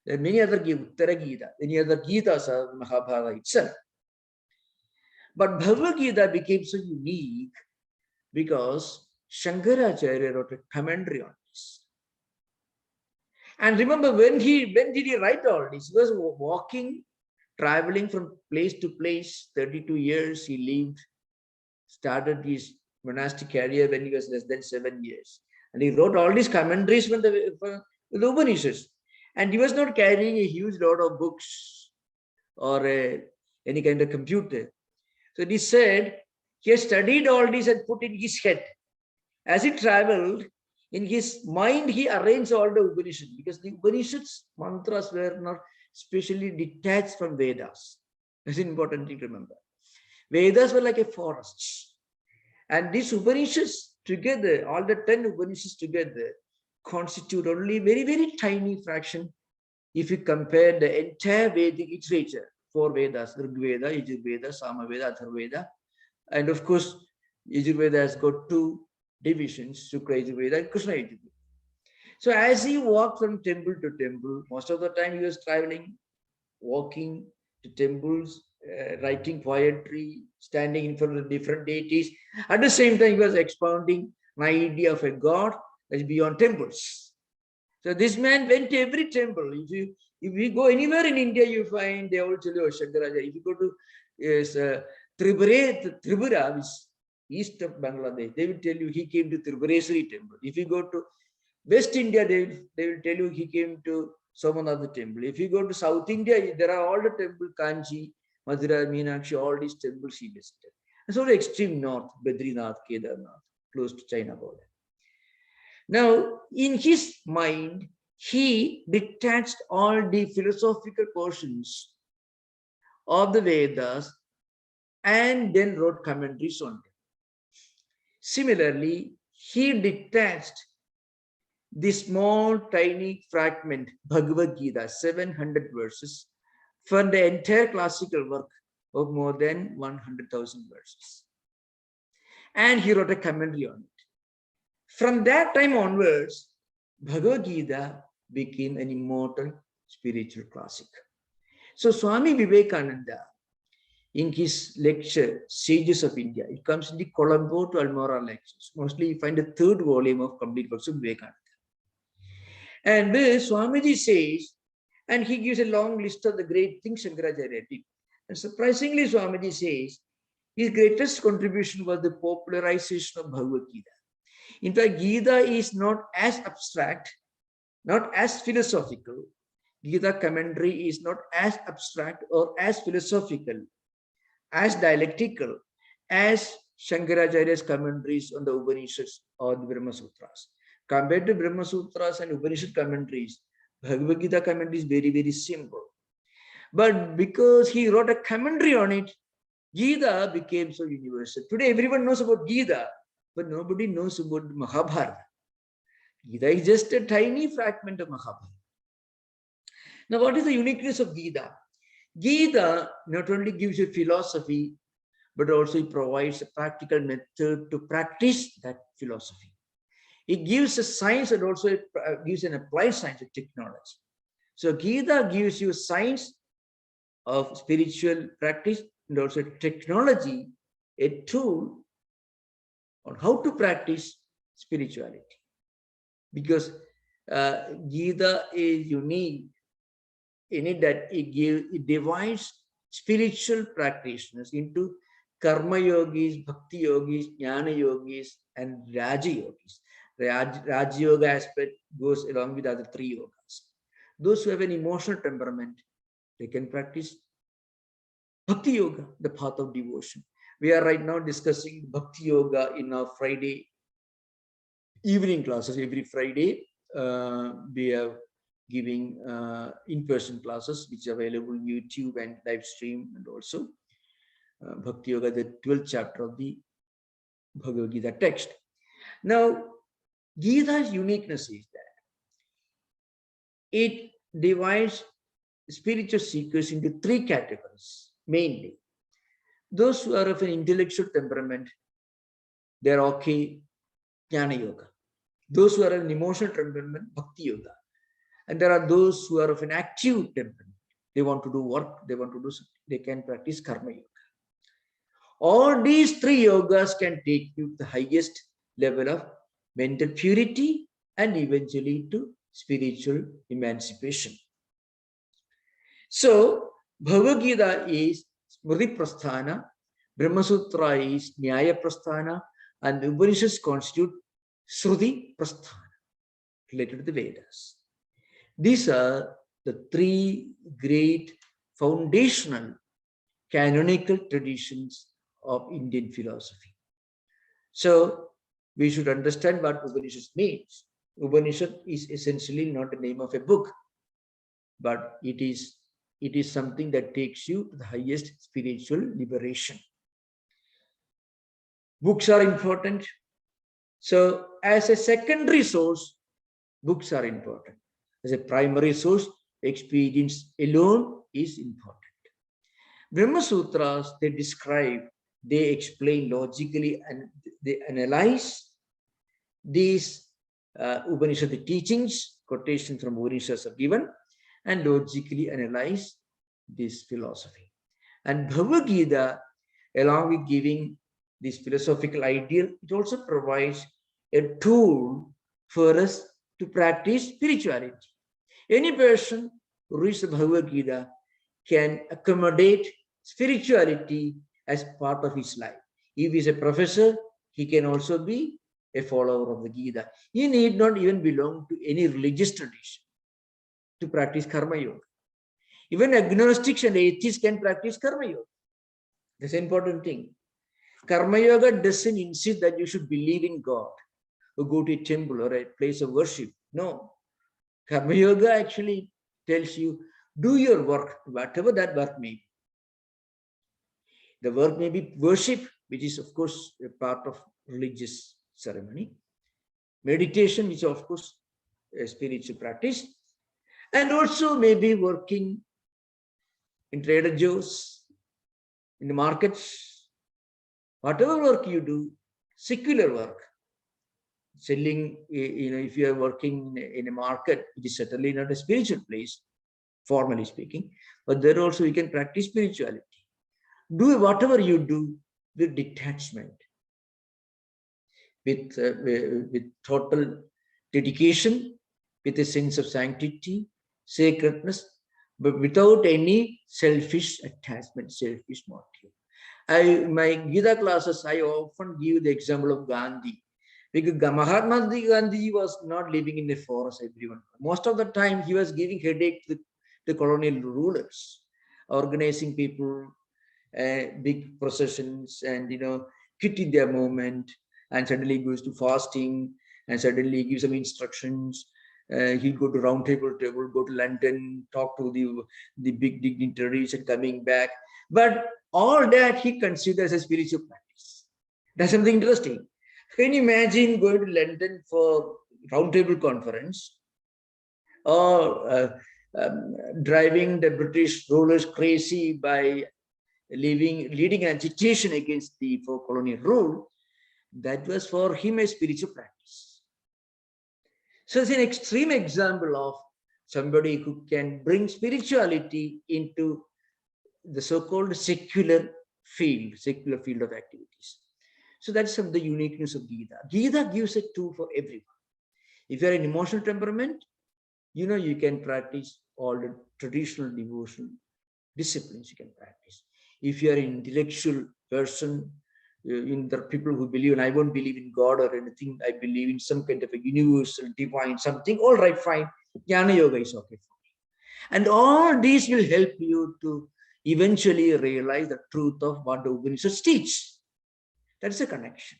There are many other Uttara Gita, many other Gitas of Mahabharata itself. But Bhagavad Gita became so unique because Shankaracharya wrote a commentary on this. And remember, when did he write all this? He was walking, traveling from place to place. 32 years he lived, started his monastic career when he was less than 7 years. And he wrote all these commentaries from the Upanishads. And he was not carrying a huge load of books or any kind of computer. So he said he has studied all this and put in his head. As he traveled, in his mind, he arranged all the Upanishads, because the Upanishads mantras were not specially detached from Vedas. That's an important thing to remember. Vedas were like a forest. And these Upanishads together, all the 10 Upanishads together, constitute only very, very tiny fraction if you compare the entire Vedic literature. 4 Vedas, Rig Veda, Yajur Veda, Sama Veda, Atharva Veda. And of course, Yajur Veda has got 2 divisions, Shukla Yajur Veda and Krishna Yajur Veda. So as he walked from temple to temple, most of the time he was traveling, walking to temples, writing poetry, standing in front of different deities. At the same time, he was expounding an idea of a God that is beyond temples. So this man went to every temple. If you go anywhere in India, you find they all tell you Shankaracharya. If you go to Tripura, which is east of Bangladesh, they will tell you he came to Tripureswari temple. If you go to West India, they will tell you he came to Somanatha temple. If you go to South India, there are all the temples, Kanchi, Mathura, Meenakshi, all these temples he visited. And so the extreme north, Badrinath, Kedarnath, close to China border. Now, in his mind, he detached all the philosophical portions of the Vedas and then wrote commentaries on them. Similarly, he detached the small, tiny fragment, Bhagavad Gita, 700 verses, from the entire classical work of more than 100,000 verses. And he wrote a commentary on it. From that time onwards, Bhagavad Gita became an immortal spiritual classic. So Swami Vivekananda, in his lecture, Sages of India, it comes in the Colombo to Almora lectures. Mostly you find the 3rd volume of complete works of Vivekananda. And there Swamiji says, and he gives a long list of the great things Shankaracharya did. And surprisingly, Swamiji says, his greatest contribution was the popularization of Bhagavad Gita. In fact, Gita is not as abstract, not as philosophical. Gita commentary is not as abstract or as philosophical, as dialectical as Shankaracharya's commentaries on the Upanishads or the Brahma Sutras. Compared to Brahma Sutras and Upanishad commentaries, Bhagavad Gita commentary is very, very simple. But because he wrote a commentary on it, Gita became so universal. Today, everyone knows about Gita, but nobody knows about Mahabharata. Gita is just a tiny fragment of Mahabharata. Now, what is the uniqueness of Gita? Gita not only gives you philosophy, but also it provides a practical method to practice that philosophy. It gives a science and also gives an applied science of technology. So Gita gives you science of spiritual practice and also technology, a tool on how to practice spirituality. Because Gita is unique in it that it divides spiritual practitioners into karma yogis, bhakti yogis, jnana yogis, and raja yogis. Raja yoga aspect goes along with other 3 yogas. Those who have an emotional temperament, they can practice bhakti yoga, the path of devotion. We are right now discussing bhakti yoga in our Friday evening classes. Every Friday, we are giving in-person classes, which are available on YouTube and live stream, and also Bhakti Yoga, the 12th chapter of the Bhagavad Gita text. Now, Gita's uniqueness is that it divides spiritual seekers into 3 categories, mainly. Those who are of an intellectual temperament, they're okay, Jnana Yoga. Those who are an emotional temperament, Bhakti Yoga. And there are those who are of an active temperament. They want to do work, they want to do something. They can practice karma yoga. All these three yogas can take you to the highest level of mental purity and eventually to spiritual emancipation. So, Bhagavad Gita is Smriti Prasthana, Brahma Sutra is Nyaya Prasthana, and the Upanishads constitute Shruti Prasthana, related to the Vedas. These are the three great foundational canonical traditions of Indian philosophy. So, we should understand what Upanishad means. Upanishad is essentially not the name of a book, but it is something that takes you to the highest spiritual liberation. Books are important. So, as a secondary source, books are important. As a primary source, experience alone is important. Brahma Sutras, they describe, they explain logically, and they analyze these Upanishad teachings. Quotations from Upanishads are given, and logically analyze this philosophy. And Bhagavad Gita, along with giving this philosophical ideal, it also provides a tool for us to practice spirituality. Any person who reads the Bhagavad Gita can accommodate spirituality as part of his life. If he is a professor, he can also be a follower of the Gita. He need not even belong to any religious tradition to practice karma yoga. Even agnostics and atheists can practice karma yoga. That's an important thing. Karma yoga doesn't insist that you should believe in God or go to a temple or a place of worship. No. Karma yoga actually tells you, do your work, whatever that work may be. The work may be worship, which is of course a part of religious ceremony. Meditation, which is of course a spiritual practice. And also maybe working in Trader Joe's, in the markets, whatever work you do, secular work. Selling, if you are working in a market, it is certainly not a spiritual place, formally speaking, but there also you can practice spirituality. Do whatever you do with detachment, with total dedication, with a sense of sanctity, sacredness, but without any selfish attachment, selfish motive. In my Gita classes, I often give the example of Gandhi. Because Mahatma Gandhi was not living in the forest, everyone. Most of the time, he was giving headache to the colonial rulers, organizing people, big processions, and quitting their movement, and suddenly goes to fasting, and suddenly gives some instructions. He'll go to round table, go to London, talk to the big dignitaries, and coming back. But all that he considers as spiritual practice. That's something interesting. Can you imagine going to London for roundtable conference, or driving the British rulers crazy by leading an agitation against the colonial rule? That was for him a spiritual practice. So it's an extreme example of somebody who can bring spirituality into the so-called secular field of activities. So that's the uniqueness of Gita. Gita gives a tool for everyone. If you're an emotional temperament, you can practice all the traditional devotional disciplines you can practice. If you're an intellectual person, there are people who believe, and I won't believe in God or anything, I believe in some kind of a universal, divine something, all right, fine. Jnana Yoga is okay for me. And all these will help you to eventually realize the truth of what the Upanishads teach. That's a connection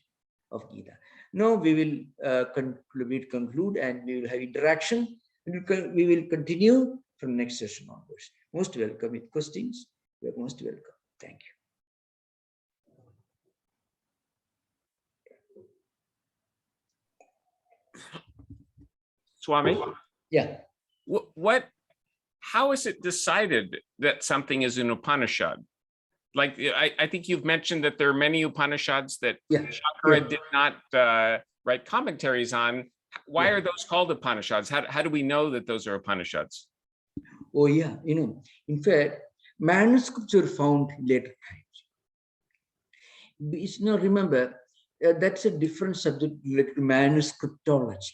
of Gita. Now we will conclude, and we will have interaction. We will continue from next session onwards. Most welcome with questions. You are most welcome. Thank you. Swami? Yeah. How is it decided that something is an Upanishad? Like, I think you've mentioned that there are many Upanishads that Shankara did not write commentaries on. Why are those called Upanishads? How do we know that those are Upanishads? Oh yeah, in fact, manuscripts were found later times. Remember, that's a different subject like manuscriptology.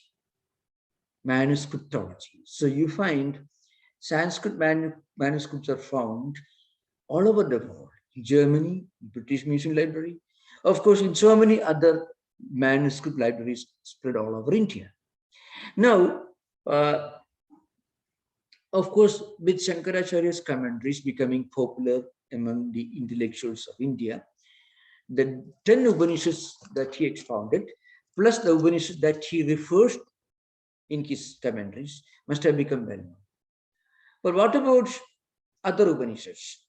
Manuscriptology. So you find Sanskrit manuscripts are found all over the world. In Germany, British Museum Library, of course, in so many other manuscript libraries spread all over India. Now, of course, with Shankaracharya's commentaries becoming popular among the intellectuals of India, the 10 Upanishads that he expounded, plus the Upanishads that he refers in his commentaries, must have become well known. But what about other Upanishads?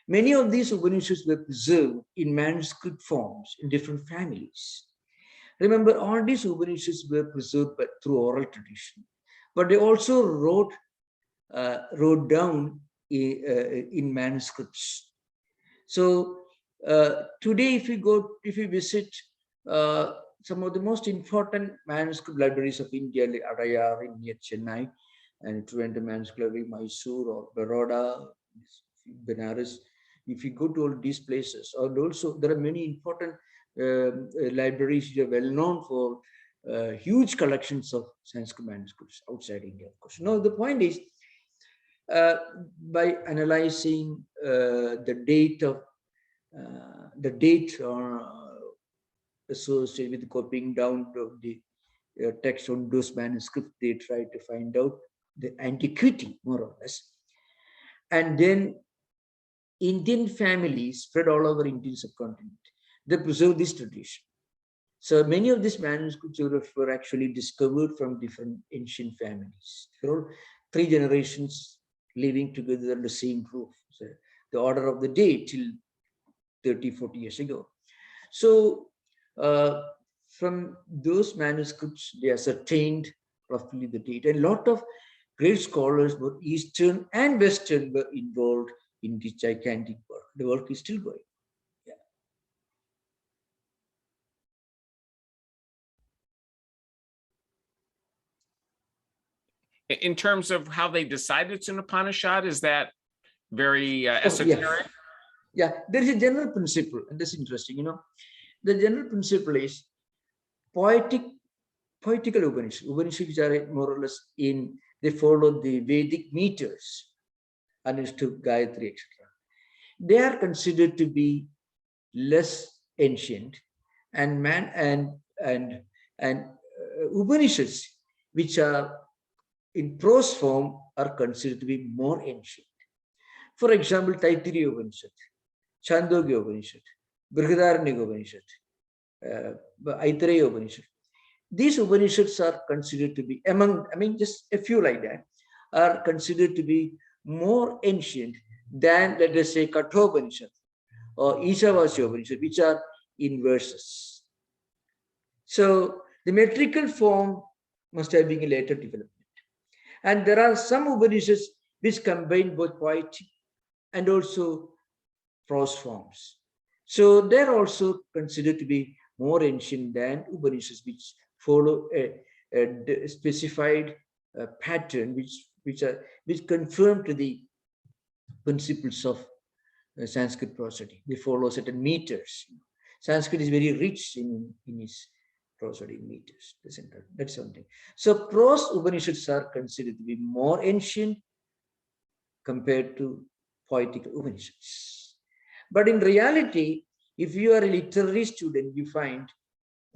Many of these Upanishads were preserved in manuscript forms in different families. Remember, all these Upanishads were preserved through oral tradition, but they also wrote down in manuscripts. So today, if you visit some of the most important manuscript libraries of India, like Adayar in near Chennai, and Trivandrum Manuscript Library, Mysore or Baroda, Benares. If you go to all these places, or also there are many important libraries which are well known for huge collections of Sanskrit manuscripts outside India, of course. Now the point is, by analyzing the date associated with copying down of the text on those manuscripts, they try to find out the antiquity, more or less. And then Indian families spread all over Indian subcontinent, they preserve this tradition. So many of these manuscripts were actually discovered from different ancient families. For 3 generations living together under the same roof. So the order of the day till 30, 40 years ago. So from those manuscripts, they ascertained roughly the date. And a lot of great scholars, both Eastern and Western, were involved in this gigantic work. The work is still going. In terms of how they decide it's an Upanishad, is that very esoteric? Yeah, there is a general principle, and that's interesting. The general principle is poetical Upanishads. Upanishads which are more or less they follow the Vedic meters, Anushtup, Gayatri, etc. They are considered to be less ancient, and Upanishads which are in prose form are considered to be more ancient. For example, Taittiriya Upanishad, Chandogya Upanishad, Brihadaranyaka Upanishad, Aitareya Upanishad. These Upanishads are considered to be just a few like that, are considered to be more ancient than, let us say, Kathopanishad or Ishavasya Upanishad, which are in verses. So the metrical form must have been a later development. And there are some Upanishads which combine both poetic and also prose forms. So they're also considered to be more ancient than Upanishads which follow a specified pattern which confirm to the principles of Sanskrit prosody. They follow certain meters. Sanskrit is very rich in its prosody meters. That's something. So prose Upanishads are considered to be more ancient compared to poetical Upanishads. But in reality, if you are a literary student, you find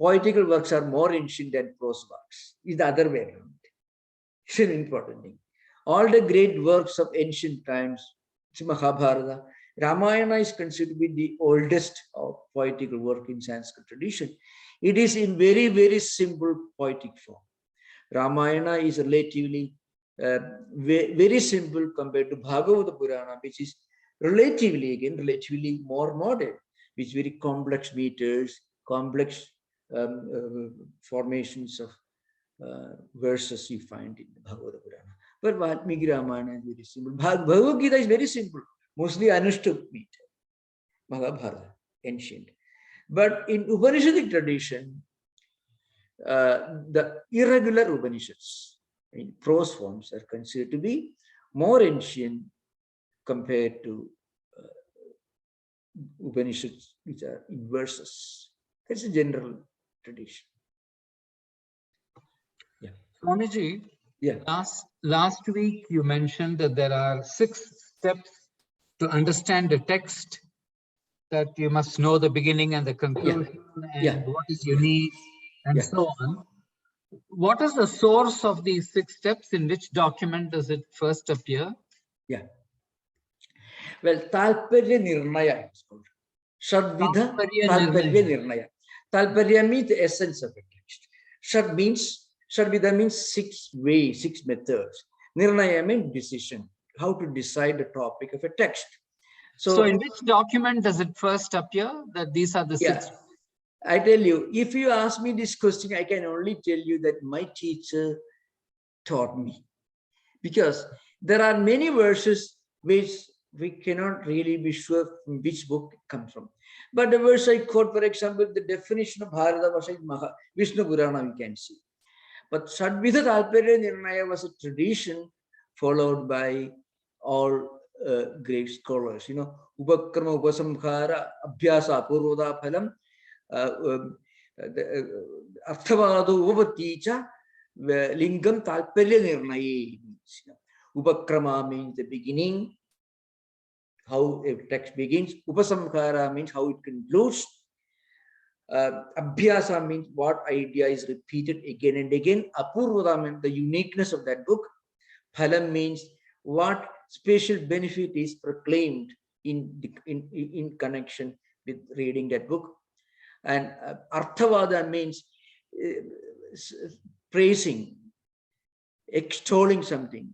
poetical works are more ancient than prose works. It's the other way around. It's an important thing. All the great works of ancient times, Mahabharata, Ramayana is considered to be the oldest of poetical work in Sanskrit tradition. It is in very, very simple poetic form. Ramayana is relatively very simple compared to Bhagavata Purana, which is relatively more modern, with very complex meters, complex formations of verses you find in the Bhagavata Purana. But Valmiki Ramayana is very simple. Bhagavad Gita is very simple, mostly Anushtup meter. Mahabharata, ancient. But in Upanishadic tradition, the irregular Upanishads in prose forms are considered to be more ancient compared to Upanishads which are in verses. That's a general tradition. Yeah. Swamiji, Yeah. last week you mentioned that there are 6 steps to understand the text, that you must know the beginning and the conclusion and Yeah. what is unique and Yeah. so on. What is the source of these 6 steps? In which document does it first appear? Yeah. Well, Talparya Nirnaya is called. Shadvidha Talparya Talparya Nirnaya. Nirnaya. Talparya means the essence of a text. Shadvidha means 6 ways, 6 methods. Nirnaya means decision, how to decide the topic of a text. So in which document does it first appear that these are the 6? I tell you, if you ask me this question, I can only tell you that my teacher taught me. Because there are many verses which we cannot really be sure from which book it comes from. But the verse I quote, for example, the definition of Bharata Vasha is Vishnu Purana, we can see. But Shadvidha Talparya Nirnaya was a tradition followed by all great scholars. You know, Upakrama Upasamkhara Abhyasa Purvoda Phalam Arthavado Upaticha Lingam Talparya Nirnaya. Upakrama means the beginning, how a text begins. Upasamkhara means how it concludes. Abhyasa means what idea is repeated again and again. Apurvada means the uniqueness of that book. Phalam means what special benefit is proclaimed in connection with reading that book. And Arthavada means praising, extolling something.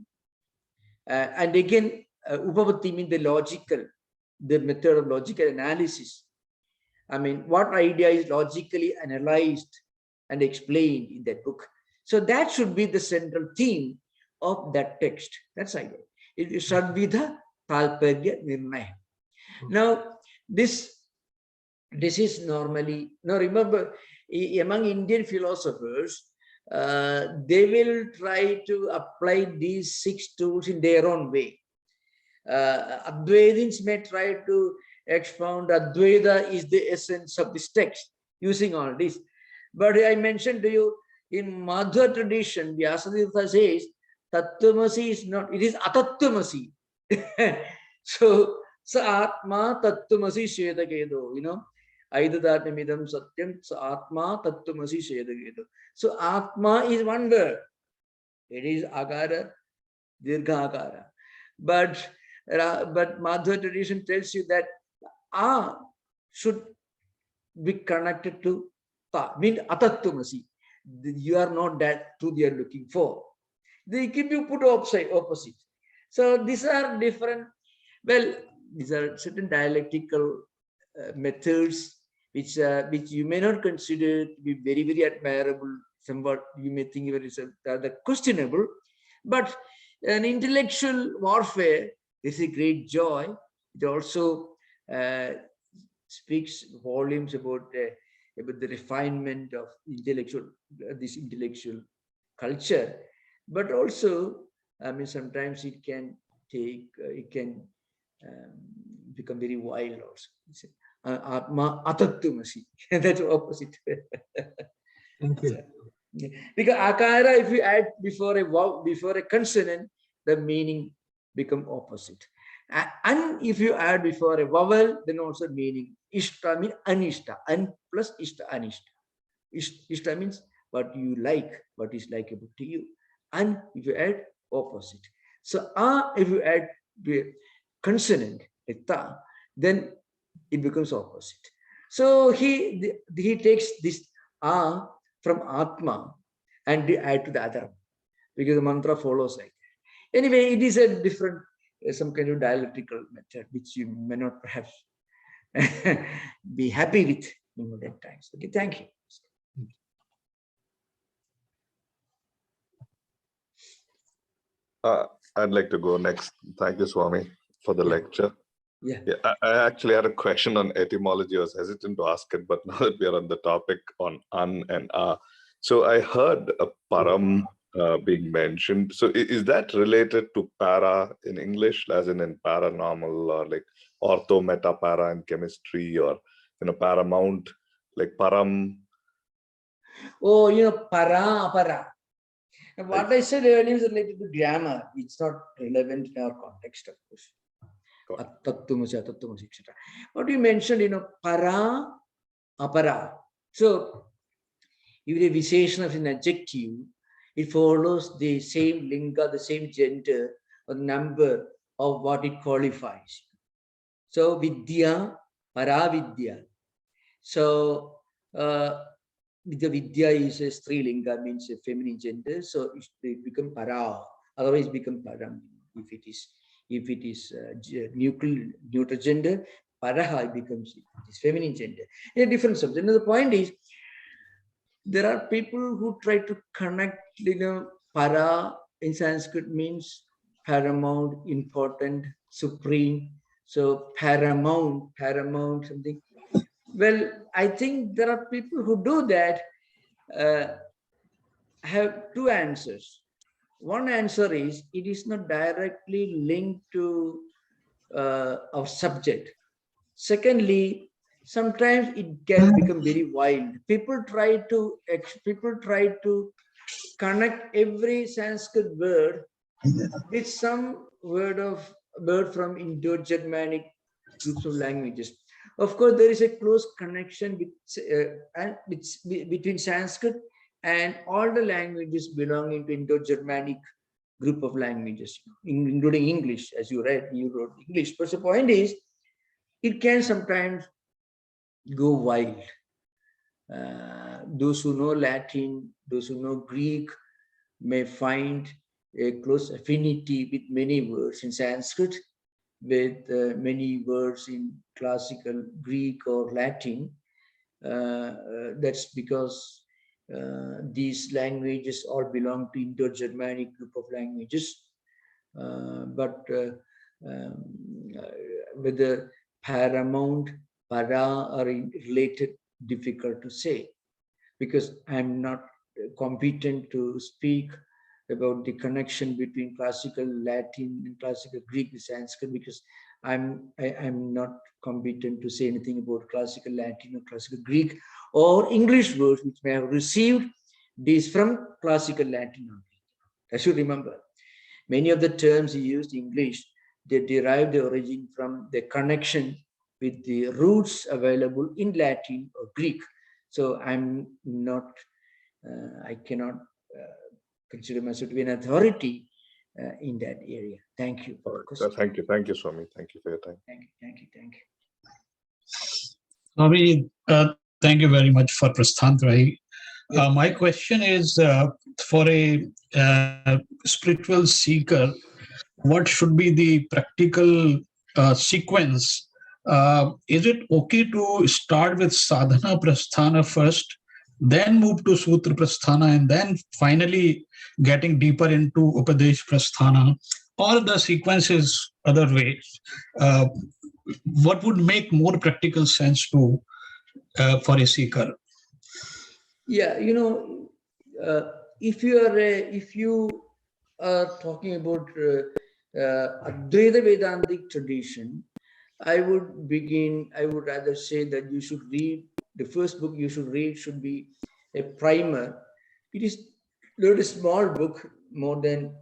And again, Upavati means the method of logical analysis. I mean, what idea is logically analyzed and explained in that book. So that should be the central theme of that text. That's idea. It is Shadvidha Talparya Nirnaya. Now, this is normally, now remember, among Indian philosophers, they will try to apply these 6 tools in their own way. Advaitins may try to expound Advaita is the essence of this text using all this. But I mentioned to you, in Madhva tradition, Vyasatirtha says, Tattwamasi is not, it is Atattwamasi. So Atma Tattwamasi Shedakedo, you know, Aidadatnamidam Satyam, Atma Tattwamasi Shedakedo. So Atma is one word. It is Agara, Dirgha Agara. But Madhva tradition tells you that A should be connected to Ta, mean Atattwamasi. You are not that truth you are looking for. They can be put opposite. So these are different, well, these are certain dialectical methods which you may not consider to be very, very admirable. Somewhat you may think it is rather questionable, but an intellectual warfare is a great joy. It also speaks volumes about the refinement of this intellectual culture, but also, I mean, sometimes it can become very wild also. Atma Atattwamasi. That's opposite. Thank you. Because akara, if you add before a consonant, the meaning become opposite. And if you add before a vowel, then also meaning. Ishta means anishta. An plus ishta, anishta. Ishta means what you like, what is likable to you. And if you add opposite. So if you add the consonant, ta, then it becomes opposite. So he takes this from Atma and they add to the other, because the mantra follows like that. Anyway, it is a different, some kind of dialectical method which you may not perhaps be happy with in modern times. Okay, thank you. I'd like to go next. Thank you, Swami, for the lecture. Yeah. I actually had a question on etymology. I was hesitant to ask it, but now that we are on the topic on an and a, So I heard a param being mentioned. So is that related to para in English, as in paranormal, or like ortho, meta, para in chemistry, or paramount, like param? Oh, para, para. And what I said earlier is related to grammar. It's not relevant in our context, of course. Tattwamasi, tattwamasi, etc. What you mentioned, para, apara. So, if a visheshana of an adjective, it follows the same linga, the same gender or number of what it qualifies. So, vidya, paravidya. So, the vidya is a strilinga, means a feminine gender, so it become para, otherwise become param. If it is neutral gender, paraha becomes feminine gender. A different subject. Now the point is, there are people who try to connect, para in Sanskrit means paramount, important, supreme. So paramount something. Well, I think there are people who do that. Have two answers. One answer is it is not directly linked to our subject. Secondly, sometimes it can become very wild. People try to connect every Sanskrit word with some word from Indo-Germanic groups of languages. Of course, there is a close connection between Sanskrit and all the languages belonging to Indo-Germanic group of languages, including English, as you wrote English. But the point is, it can sometimes go wild. Those who know Latin, those who know Greek may find a close affinity with many words in Sanskrit, with many words in classical Greek or Latin. That's because these languages all belong to Indo-Germanic group of languages. Whether paramount, para are related, difficult to say, because I'm not competent to speak about the connection between classical Latin and classical Greek and Sanskrit, because I'm not competent to say anything about classical Latin or classical Greek or English words which may have received these from classical Latin or Greek. I should remember, many of the terms used in English, they derive their origin from the connection with the roots available in Latin or Greek. So I'm not, I cannot consider myself to be an authority in that area. Thank you. Thank you, Swami. Thank you for your time. Thank you. Swami, thank you very much for Prasthantra. My question is, for a spiritual seeker, what should be the practical sequence? Is it okay to start with sadhana prasthana first, then move to sutra prasthana, and then finally getting deeper into upadesh prasthana, or the sequence is other ways? What would make more practical sense to for a seeker? Yeah, if you are talking about Advaita Vedantic tradition, I would rather say that you should read, the first book you should read should be a primer. It is not a small book, more than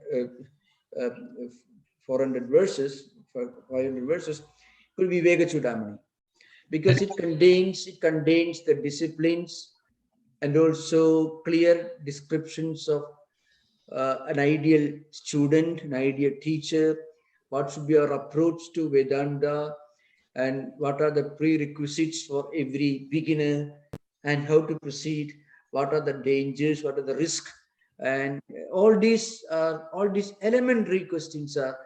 400 verses, 500 verses, could be Viveka Chudamani, because it contains the disciplines and also clear descriptions of an ideal student, an ideal teacher, what should be our approach to Vedanta, and what are the prerequisites for every beginner, and how to proceed, what are the dangers, what are the risks, and all these elementary questions are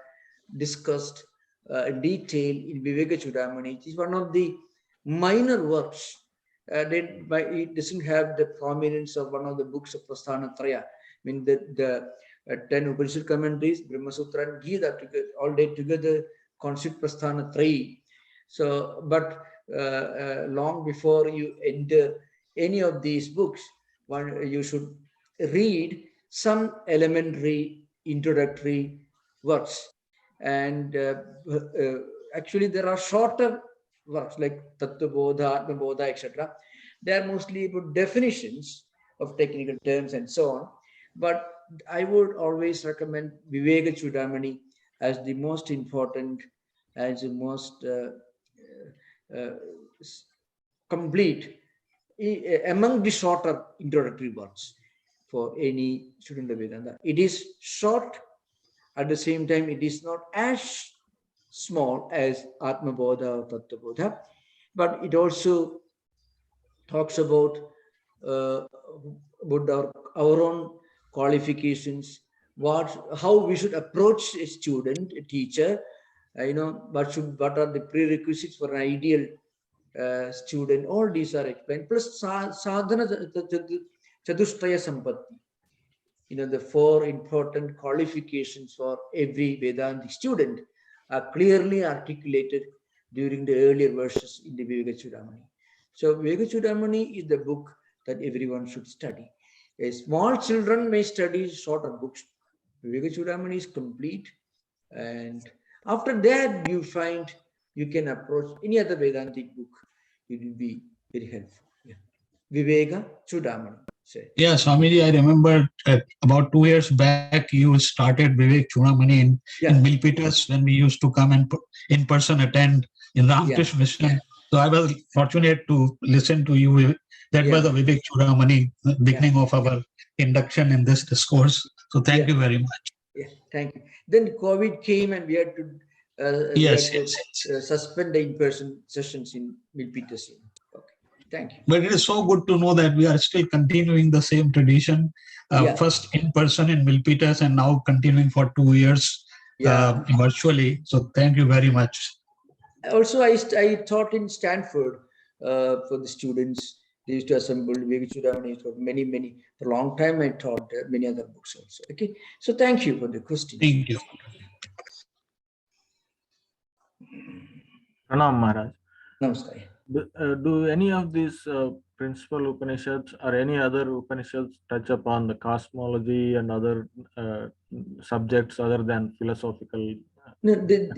discussed in detail in Viveka Chudamani. It is one of the minor works. It doesn't have the prominence of one of the books of Prasthana Traya. I mean, the 10 Upanishad commentaries, Brahma Sutra and Gita, all day together constitute Prasthana Traya. So, but long before you enter any of these books, you should read some elementary introductory works. And actually there are shorter works like Tattwabodha, Atmabodha, etc. They are mostly about definitions of technical terms and so on. But I would always recommend Viveka Chudamani as the most important, as the most complete among the shorter introductory works for any student of Vedanta. It is short, at the same time it is not as small as Atmabodha or Tattwabodha, but it also talks about our own qualifications, how we should approach a student, a teacher, what are the prerequisites for an ideal student. All these are explained. Plus sadhana chatushtaya sampatti. The four important qualifications for every Vedantic student are clearly articulated during the earlier verses in the Viveka Chudamani. So Viveka Chudamani is the book that everyone should study. Small children may study shorter books. Viveka Chudamani is complete, and after that you find you can approach any other Vedantic book. It will be very helpful. Yeah. Viveka Chudamani. Yeah, Swamiji, I remember about 2 years back, you started Vivek Chudamani in Milpitas when we used to come and in person attend in Ramakrishna Mission. Yeah. So I was fortunate to listen to you. That was the Vivek Chudamani, beginning of our induction in this discourse. So thank you very much. Yeah, thank you. Then COVID came and we had to suspend the in-person sessions in Milpitas. Okay, thank you. But it is so good to know that we are still continuing the same tradition. First in person in Milpitas and now continuing for 2 years virtually. So thank you very much. Also, I taught in Stanford for the students. They used to assemble Viveka Chudamani for many, for a long time. I taught many other books also. Okay, so thank you for the question. Thank you. Pranam Maharaj. Namaskar. Do any of these principal Upanishads or any other Upanishads touch upon the cosmology and other subjects other than philosophical? No, they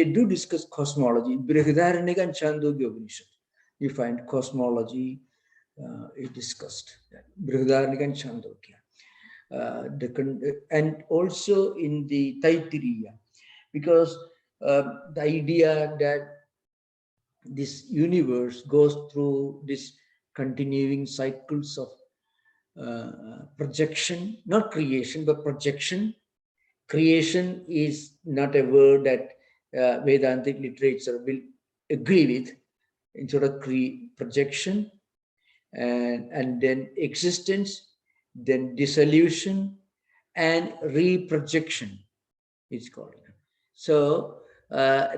do discuss cosmology. Brihadaranyaka and Chandogya Upanishad, you find cosmology is discussed. Brihadaranyaka and Chandogya. And also in the Taittiriya, because the idea that this universe goes through this continuing cycles of projection, not creation, but projection. Creation is not a word that Vedantic literature will agree with. Instead of projection, and then existence, then dissolution, and reprojection, it's called. So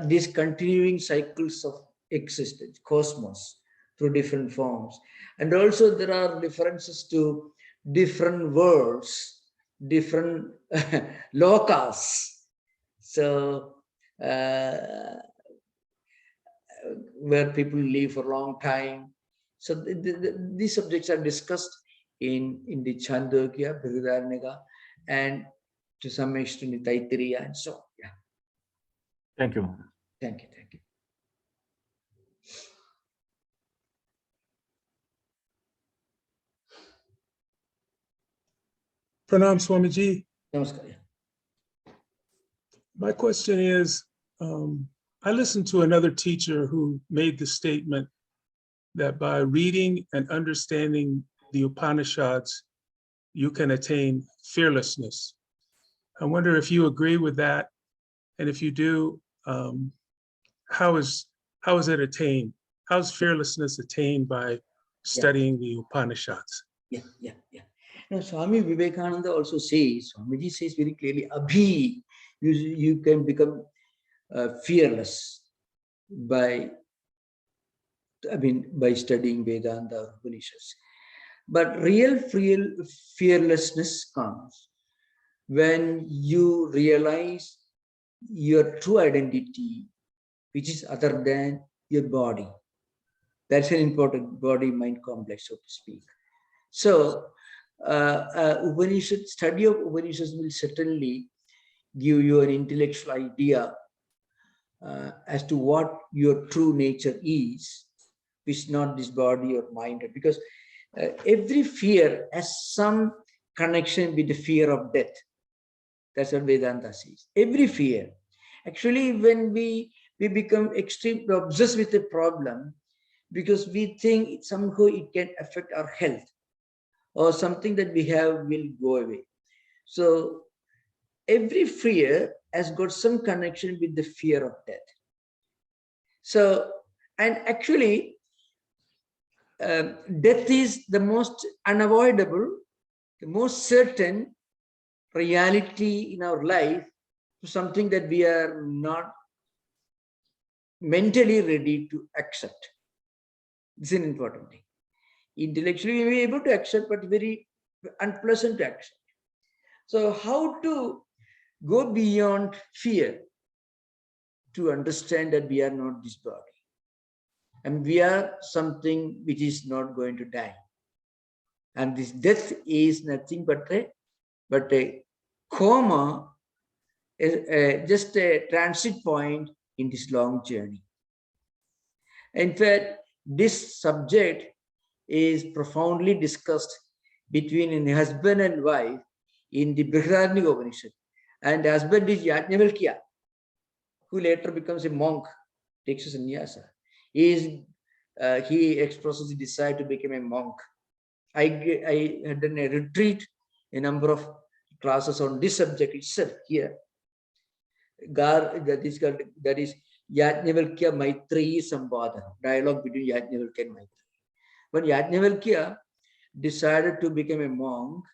these continuing cycles of existence, cosmos, through different forms. And also there are references to different worlds, different lokas. So where people live for a long time. So these subjects are discussed in the Chandogya, Brihadaranyaka, and to some extent in Taittiriya and so on. Yeah. Thank you. Thank you. Thank you. Pranam Swamiji. Namaskar. My question is, I listened to another teacher who made the statement that by reading and understanding the Upanishads, you can attain fearlessness. I wonder if you agree with that, and if you do, how is it attained? How is fearlessness attained by studying the Upanishads? Yeah. Now, Swami Vivekananda also says, Swamiji says very clearly, Abhi, you can become fearless by studying Vedanta or Upanishads. But real fearlessness comes when you realize your true identity, which is other than your body. That's an important body-mind complex, so to speak. So, study of Upanishads will certainly give you an intellectual idea as to what your true nature is, which is not this body or mind. Because every fear has some connection with the fear of death. That's what Vedanta says. Every fear. Actually, when we become extremely obsessed with a problem, because we think somehow it can affect our health, or something that we have will go away. So every fear has got some connection with the fear of death. So, and actually, death is the most unavoidable, the most certain reality in our life, something that we are not mentally ready to accept. This is an important thing. Intellectually, we may be able to accept, but very unpleasant to accept. So how to go beyond fear to understand that we are not this body, and we are something which is not going to die. And this death is nothing but a comma, just a transit point in this long journey. In fact, this subject is profoundly discussed between a husband and wife in the Brihadaranyaka Upanishad. And the husband is Yajnavalkya, who later becomes a monk, takes a sannyasa. He expresses the desire to become a monk. I had done a retreat, a number of classes on this subject itself here. That is Yajnavalkya Maitreyi Sambhada, dialogue between Yajnavalkya and Maitreyi. When Yajnavalkya decided to become a monk,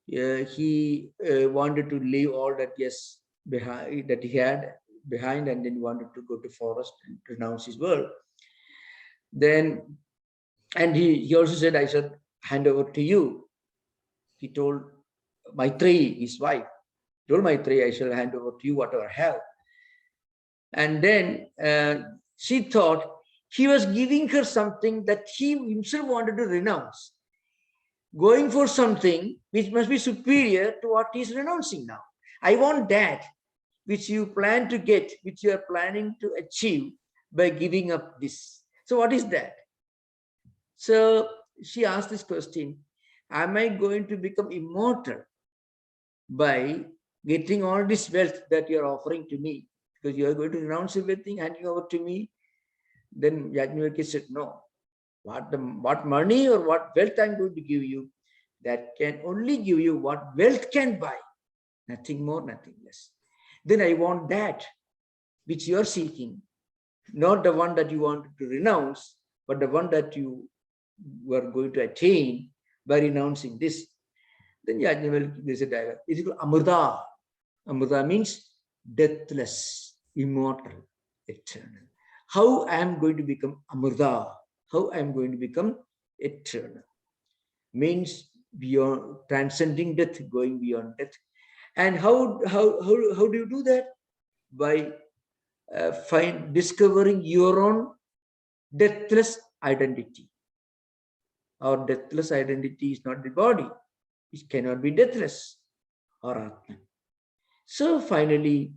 he wanted to leave all that he had behind, and then wanted to go to forest and renounce his world. Then, and he also said, I shall hand over to you. He told Maitreyi, his wife, told Maitreyi, I shall hand over to you whatever I have. And then she thought he was giving her something that he himself wanted to renounce, going for something which must be superior to what he's renouncing now. I want that which you plan to get, which you are planning to achieve by giving up this. So what is that? So she asked this question, am I going to become immortal by getting all this wealth that you're offering to me? Because you are going to renounce everything, handing over to me. Then Yajnavalkya said, no. What money or what wealth I'm going to give you, that can only give you what wealth can buy. Nothing more, nothing less. Then I want that which you are seeking, not the one that you wanted to renounce, but the one that you were going to attain by renouncing this. Then Yajnavalkya, there's a dialogue. It's called Amrita. Amrita means deathless, immortal, eternal. How I am going to become Amrita? How I am going to become eternal? Means beyond, transcending death, going beyond death. And how do you do that? By discovering your own deathless identity. Our deathless identity is not the body. It cannot be deathless or Atman. So finally,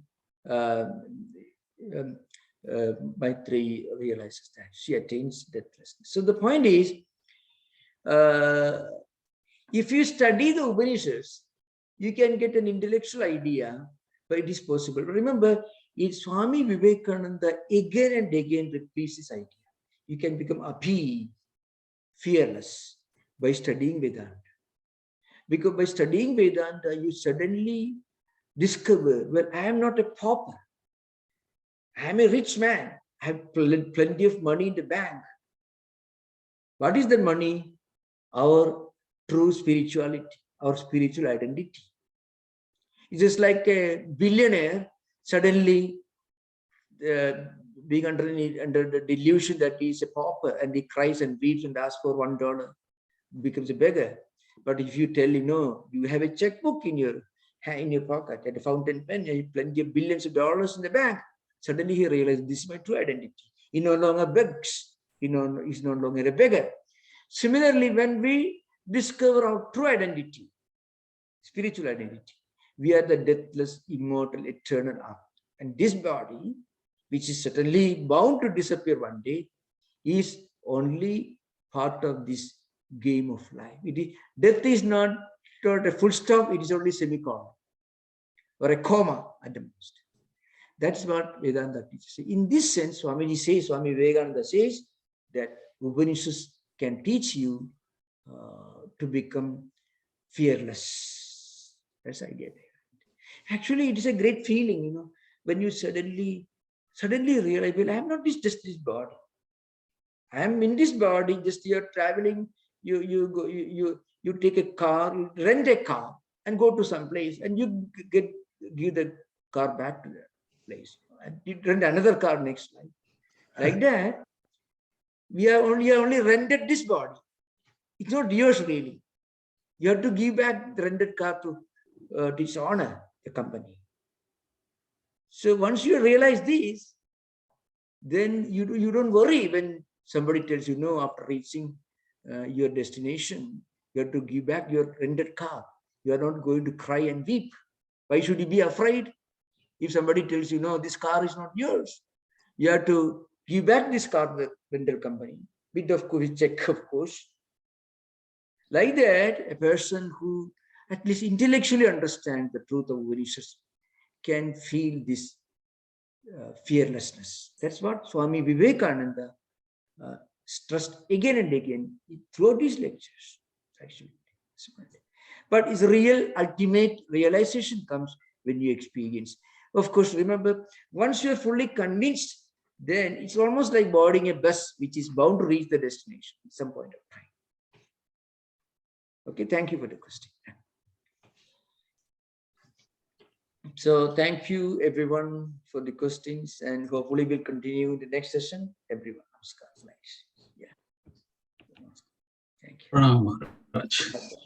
Maitreyi realizes that she attains deathlessness. So the point is, if you study the Upanishads, you can get an intellectual idea, but it is possible. But remember, Swami Vivekananda again and again repeats this idea. You can become abhi, fearless, by studying Vedanta. Because by studying Vedanta, you suddenly discover, well, I am not a pauper. I am a rich man. I have plenty of money in the bank. What is the money? Our true spirituality, our spiritual identity. It's just like a billionaire suddenly being under the delusion that he is a pauper, and he cries and weeps and asks for $1, becomes a beggar. But if you tell him, no, you have a checkbook in your pocket, at a fountain pen, you have plenty of billions of dollars in the bank, suddenly he realizes this is my true identity. He no longer begs. He is no longer a beggar. Similarly, when we discover our true identity, spiritual identity. We are the deathless, immortal, eternal art. And this body, which is certainly bound to disappear one day, is only part of this game of life. Death is not a full stop, it is only semicolon or a comma at the most. That's what Vedanta teaches. In this sense, Swami Vivekananda says that Upanishads can teach you to become fearless. That's the idea there. Actually, it is a great feeling, when you suddenly realize, well, I am not just this body. I am in this body, just you're traveling, you take a car, you rent a car and go to some place, and you give the car back to the place, and you rent another car next time. Like that, we are only rented this body. It's not yours really. You have to give back the rented car to its owner, the company. So once you realize this, then you don't worry when somebody tells you, no, after reaching your destination, you have to give back your rented car. You are not going to cry and weep. Why should you be afraid? If somebody tells you, no, this car is not yours, you have to give back this car to the rental company, with of course check, of course. Like that, a person who at least intellectually understands the truth of Upanishads can feel this fearlessness. That's what Swami Vivekananda stressed again and again throughout his lectures, actually. But his real ultimate realization comes when you experience. Of course, remember, once you're fully convinced, then it's almost like boarding a bus which is bound to reach the destination at some point of time. Okay, thank you for the question. So thank you everyone for the questions, and hopefully we'll continue the next session. Everyone, namaskar. Yeah. Thank you. Pranam Maharaj.